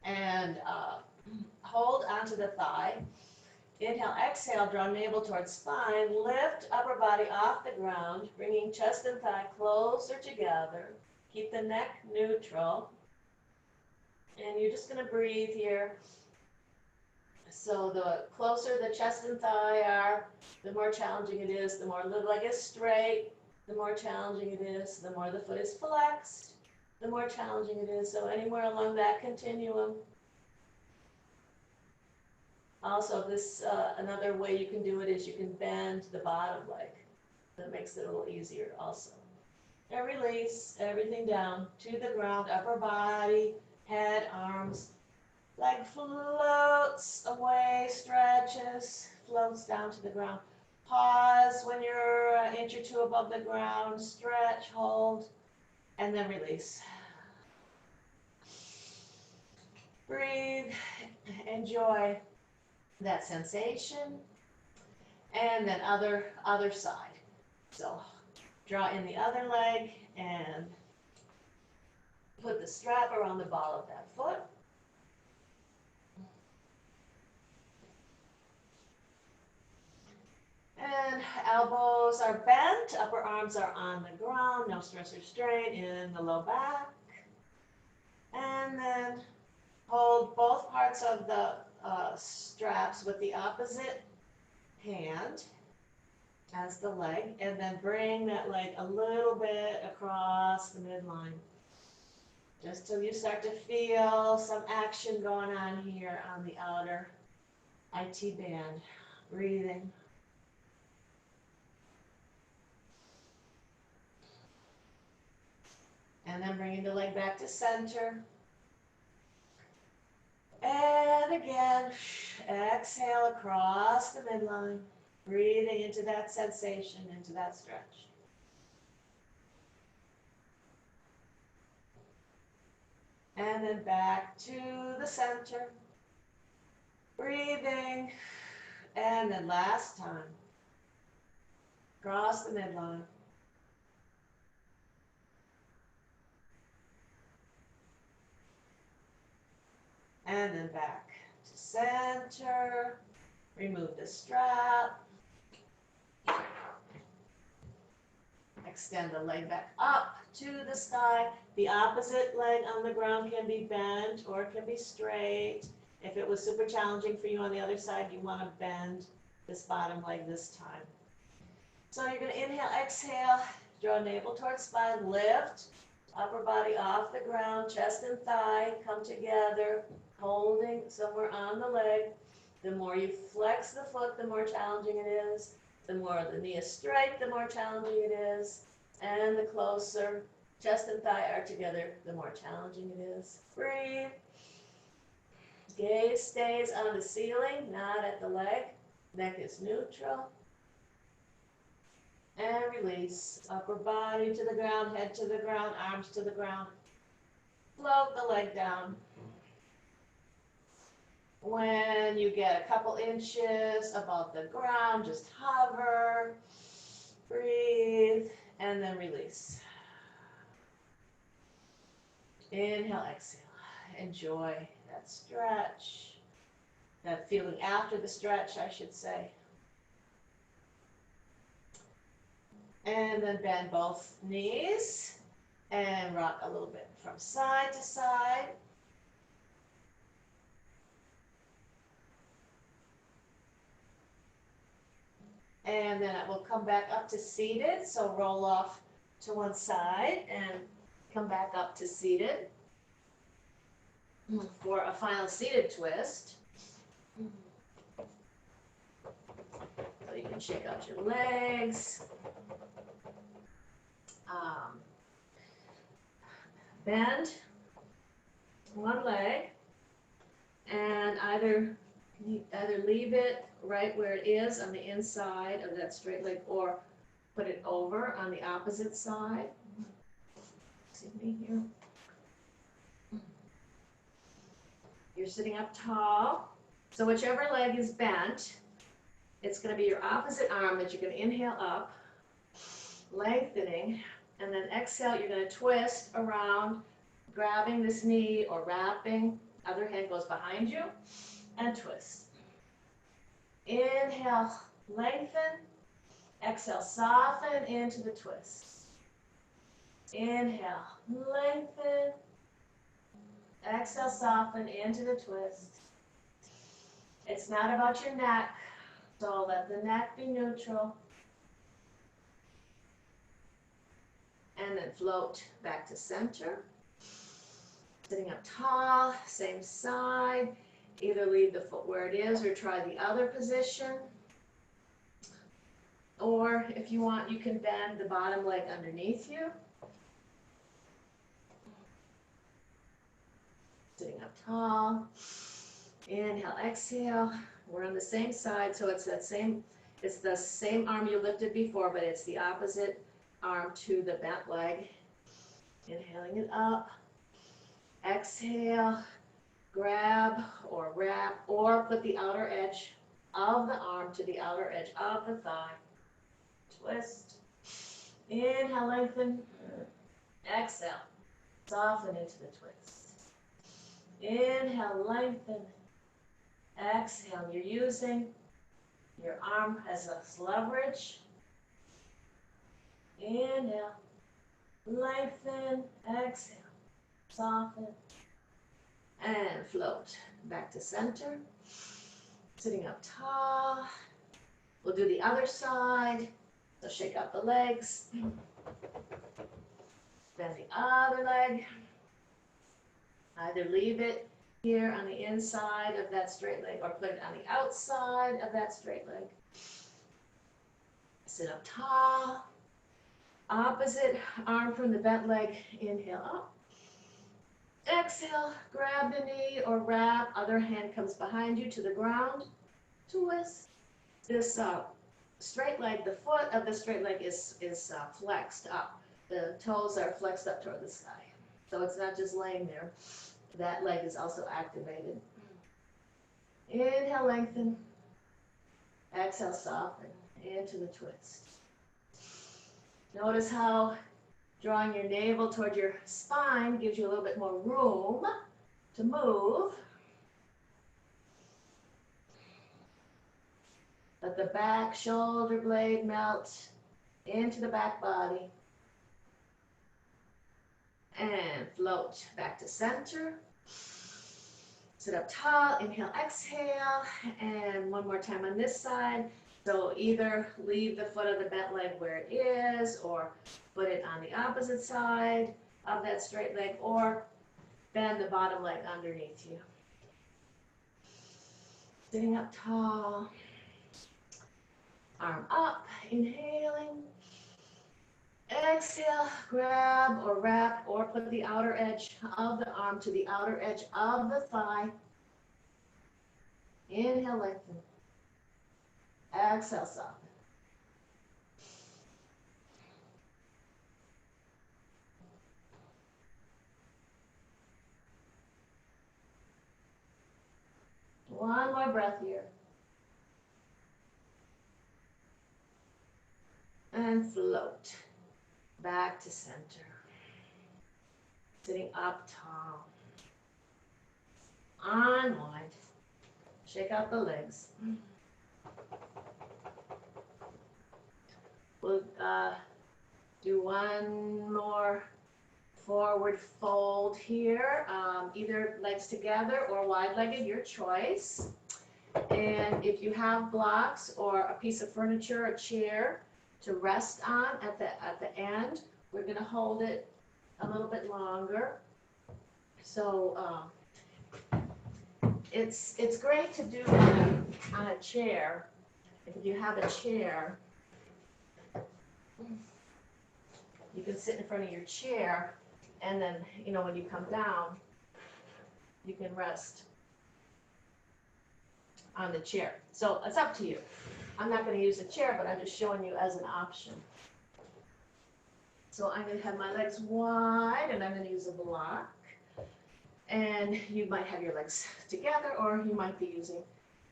S1: and hold onto the thigh. Inhale, exhale, draw navel towards spine. Lift upper body off the ground, bringing chest and thigh closer together. Keep the neck neutral. And you're just going to breathe here. So the closer the chest and thigh are, the more challenging it is. The more the leg is straight, the more challenging it is. The more the foot is flexed, the more challenging it is. So anywhere along that continuum. Also, this another way you can do it is you can bend the bottom leg. That makes it a little easier also. And release everything down to the ground, upper body, head, arms. Leg floats away, stretches, floats down to the ground. Pause when you're an inch or two above the ground, stretch, hold, and then release. Breathe, enjoy that sensation, and then other side. So draw in the other leg and put the strap around the ball of that foot. And elbows are bent, upper arms are on the ground, no stress or strain in the low back. And then hold both parts of the straps with the opposite hand as the leg, and then bring that leg a little bit across the midline. Just till you start to feel some action going on here on the outer IT band. Breathing. And then bringing the leg back to center. And again, exhale across the midline, breathing into that sensation, into that stretch. And then back to the center, breathing, and then last time, cross the midline. And then back to center. Remove the strap. Extend the leg back up to the sky. The opposite leg on the ground can be bent or it can be straight. If it was super challenging for you on the other side, you want to bend this bottom leg this time. So you're going to inhale, exhale, draw navel towards spine, lift, upper body off the ground, chest and thigh come together, holding somewhere on the leg. The more you flex the foot, the more challenging it is. The more the knee is straight, the more challenging it is. And the closer chest and thigh are together, the more challenging it is. Breathe. Gaze stays on the ceiling, not at the leg. Neck is neutral. And release. Upper body to the ground, head to the ground, arms to the ground. Float the leg down. When you get a couple inches above the ground, just hover, breathe, and then release. Inhale, exhale. Enjoy that stretch, that feeling after the stretch, I should say. And then bend both knees and rock a little bit from side to side. And then it will come back up to seated. So roll off to one side and come back up to seated for a final seated twist. So you can shake out your legs. Bend one leg and either leave it right where it is on the inside of that straight leg or put it over on the opposite side. See me here. You're sitting up tall. So whichever leg is bent, it's going to be your opposite arm that you're going to inhale up, lengthening, and then exhale, you're going to twist around, grabbing this knee or wrapping. Other hand goes behind you and twist. Inhale, lengthen. Exhale, soften into the twist. Inhale, lengthen. Exhale, soften into the twist. It's not about your neck, so let the neck be neutral. And then float back to center. Sitting up tall, same side. Either leave the foot where it is or try the other position. Or if you want, you can bend the bottom leg underneath you. Sitting up tall. Inhale, exhale. We're on the same side, so it's the same arm you lifted before, but it's the opposite arm to the bent leg. Inhaling it up. Exhale, grab or wrap or put the outer edge of the arm to the outer edge of the thigh. Twist. Inhale, lengthen. Exhale, soften into the twist. Inhale, lengthen. Exhale, you're using your arm as a leverage. Inhale, lengthen, exhale, soften, and float back to center. Sitting up tall. We'll do the other side. So shake out the legs. Bend the other leg. Either leave it here on the inside of that straight leg or put it on the outside of that straight leg. Sit up tall. Opposite arm from the bent leg. Inhale up. Exhale, grab the knee or wrap. Other hand comes behind you to the ground. Twist. This straight leg, the foot of the straight leg is flexed up. The toes are flexed up toward the sky. So it's not just laying there. That leg is also activated. Inhale, lengthen. Exhale, soften into the twist. Notice how drawing your navel toward your spine gives you a little bit more room to move. Let the back shoulder blade melt into the back body. And float back to center. Sit up tall, inhale, exhale, and one more time on this side. So either leave the foot of the bent leg where it is, or put it on the opposite side of that straight leg, or bend the bottom leg underneath you. Sitting up tall, arm up, inhaling. Exhale, grab or wrap or put the outer edge of the arm to the outer edge of the thigh. Inhale, lengthen. Exhale, soften. One more breath here. And float back to center. Sitting up tall. Unwind. Shake out the legs. We'll do one more forward fold here. Either legs together or wide-legged, your choice. And if you have blocks or a piece of furniture, a chair to rest on at the end, we're going to hold it a little bit longer. So it's great to do on a chair. If you have a chair, you can sit in front of your chair, and then, you know, when you come down, you can rest on the chair. So it's up to you. I'm not going to use a chair, but I'm just showing you as an option. So I'm going to have my legs wide, and I'm going to use a block. And you might have your legs together, or you might be using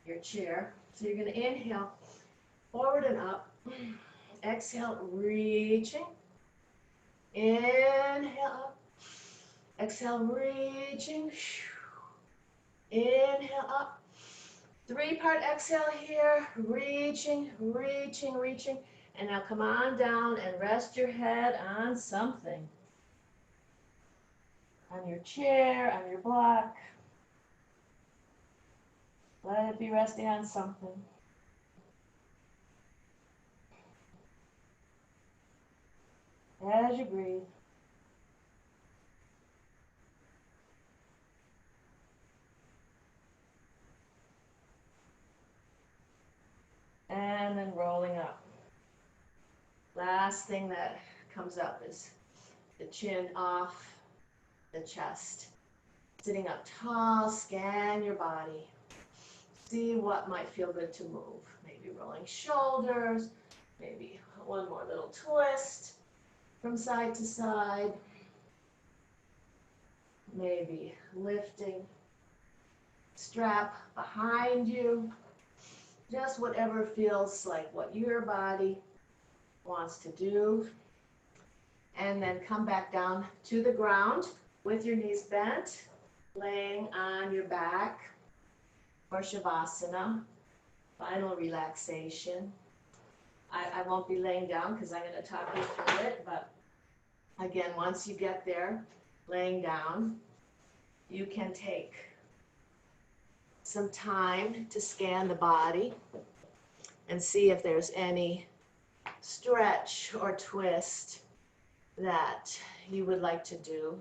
S1: your chair. So you're going to inhale, forward and up. Exhale, reaching. Inhale up. Exhale, reaching. Inhale up. 3-part exhale here. Reaching, reaching, reaching. And now come on down and rest your head on something. On your chair, on your block. Let it be resting on something. As you breathe. And then rolling up. Last thing that comes up is the chin off the chest. Sitting up tall, scan your body. See what might feel good to move. Maybe rolling shoulders, maybe one more little twist from side to side. Maybe lifting strap behind you. Just whatever feels like what your body wants to do. And then come back down to the ground with your knees bent, laying on your back for Shavasana, final relaxation. I won't be laying down because I'm going to talk you through it, but again, once you get there, laying down, you can take some time to scan the body and see if there's any stretch or twist that you would like to do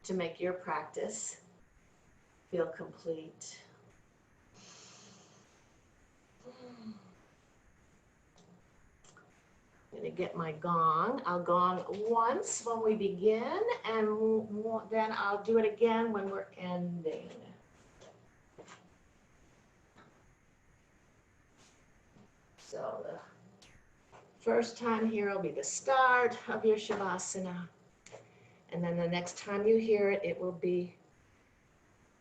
S1: to make your practice feel complete. I'm going to get my gong. I'll gong once when we begin, and then I'll do it again when we're ending. So the first time here will be the start of your Shavasana. And then the next time you hear it, it will be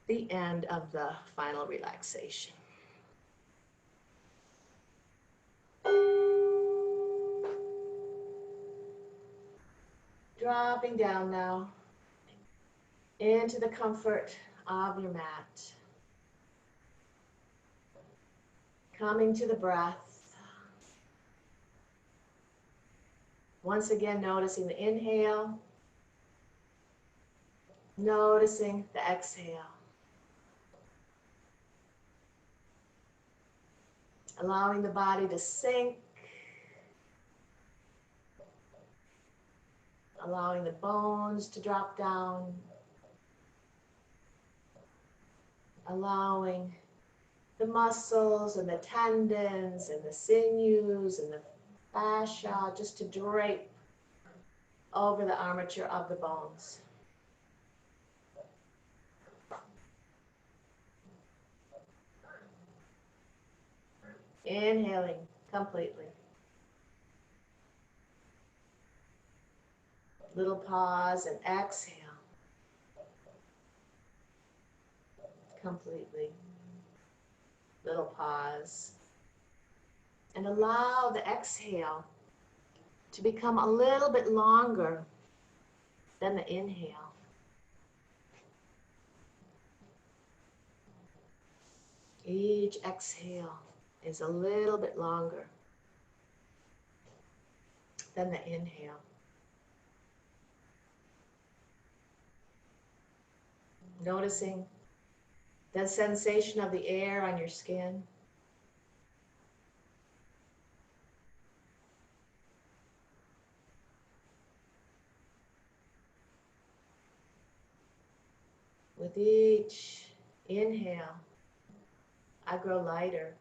S1: the end of the final relaxation. Dropping down now into the comfort of your mat. Coming to the breath. Once again, noticing the inhale, noticing the exhale. Allowing the body to sink, allowing the bones to drop down, allowing the muscles and the tendons and the sinews and the fascia just to drape over the armature of the bones. Inhaling completely. Little pause and exhale completely. Little pause. And allow the exhale to become a little bit longer than the inhale. Each exhale is a little bit longer than the inhale. Noticing the sensation of the air on your skin. With each inhale, I grow lighter.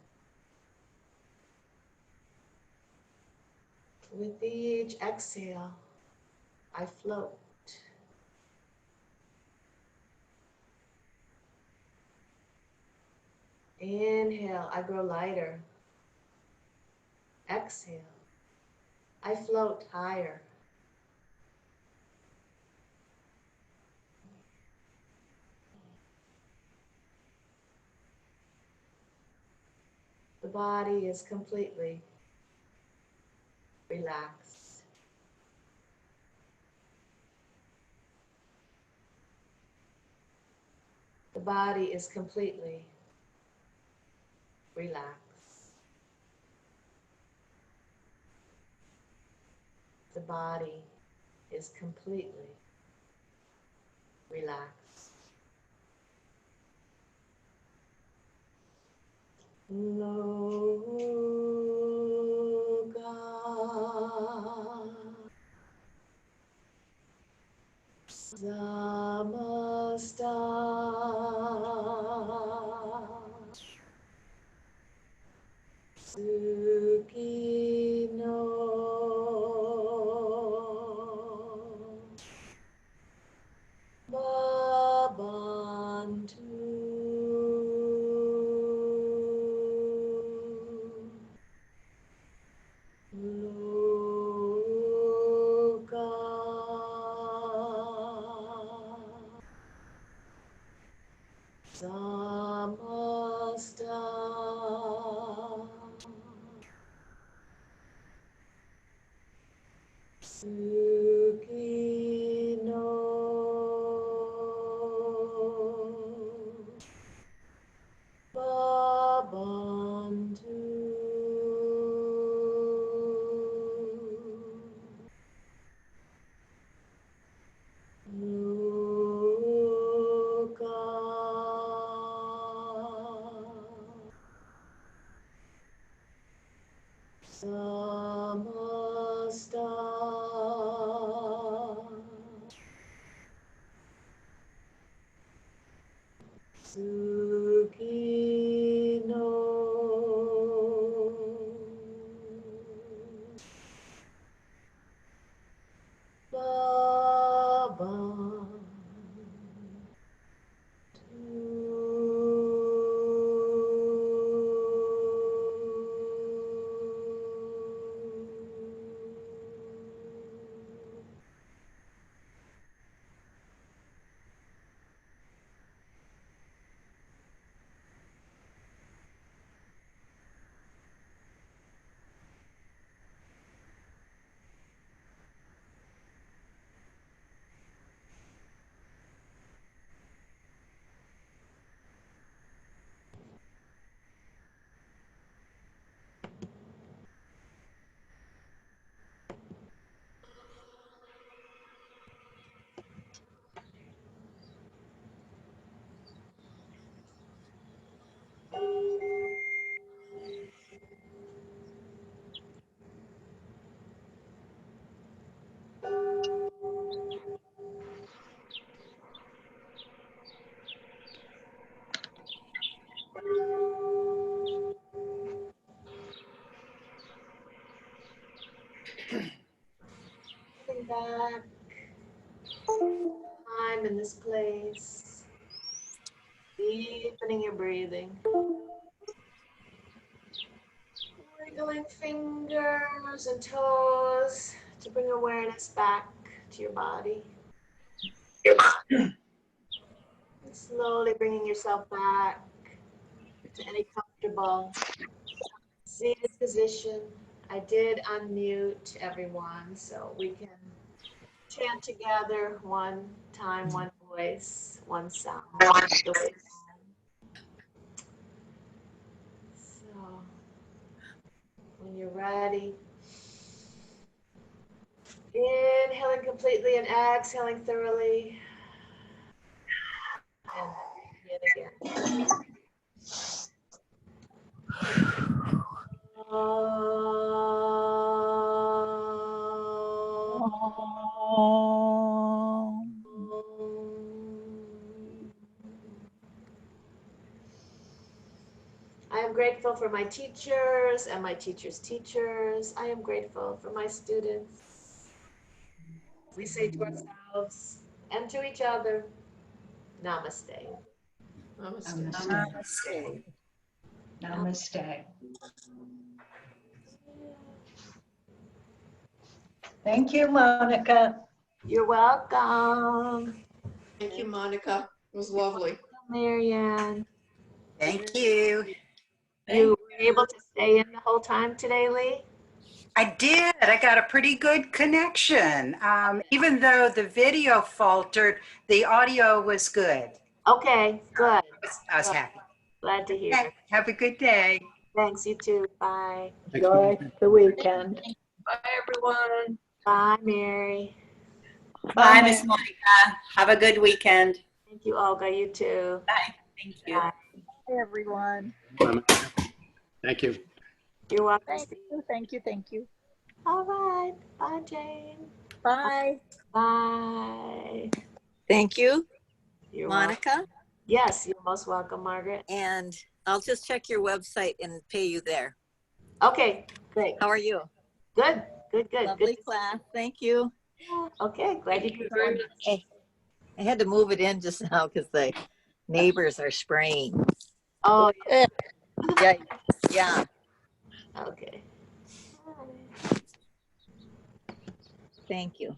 S1: With each exhale, I float. Inhale, I grow lighter. Exhale, I float higher. The body is completely relaxed. The body is completely relaxed. The body is completely relaxed. Loka Samasta Sukino Bhavantu. Loka Samasta Sukino Bhavantu. Loka Samasta Sukino Coming back. Time in this place. Deepening your breathing. Wiggling fingers and toes to bring awareness back to your body. And slowly bringing yourself back to any comfortable seated position. I did unmute everyone so we can chant together, one time, one voice, one sound. So when you're ready, inhaling completely and exhaling thoroughly. And begin again. I am grateful for my teachers and my teachers' teachers. I am grateful for my students. We say to ourselves and to each other, Namaste.
S2: Namaste.
S3: Namaste. Namaste. Thank you, Monica.
S1: You're welcome.
S2: Thank you, Monica. It was lovely.
S1: Marianne.
S4: Thank you.
S1: You were able to stay in the whole time today, Lee?
S4: I did. I got a pretty good connection. Even though the video faltered, the audio was good.
S1: Okay, good.
S4: I was happy.
S1: Glad to hear.
S4: Okay, have a good day.
S1: Thanks, you too. Bye.
S3: Enjoy the weekend.
S2: Bye, everyone.
S1: Bye, Mary.
S5: Bye, Miss Monica. Have a good weekend.
S1: Thank you, Olga. You too.
S5: Bye. Thank you.
S1: Bye.
S6: Hey, everyone.
S7: Thank you.
S1: You're welcome.
S6: Thank
S1: Steve.
S6: you. Thank you. Thank you.
S1: All right. Bye, Jane.
S6: Bye.
S1: Bye.
S8: Thank you,
S1: You're
S8: Monica.
S1: welcome. Yes, you're most welcome, Margaret.
S8: And I'll just check your website and pay you there.
S1: Okay, great.
S8: How are you?
S1: Good, good, good.
S8: Lovely
S1: Good.
S8: class. Thank you.
S1: Okay, glad you
S2: Thank you
S1: could
S2: very
S1: join.
S2: much.
S8: Hey, I had to move it in just now because the neighbors are spraying.
S1: Oh,
S8: Yeah. Yeah.
S1: okay.
S8: Thank you.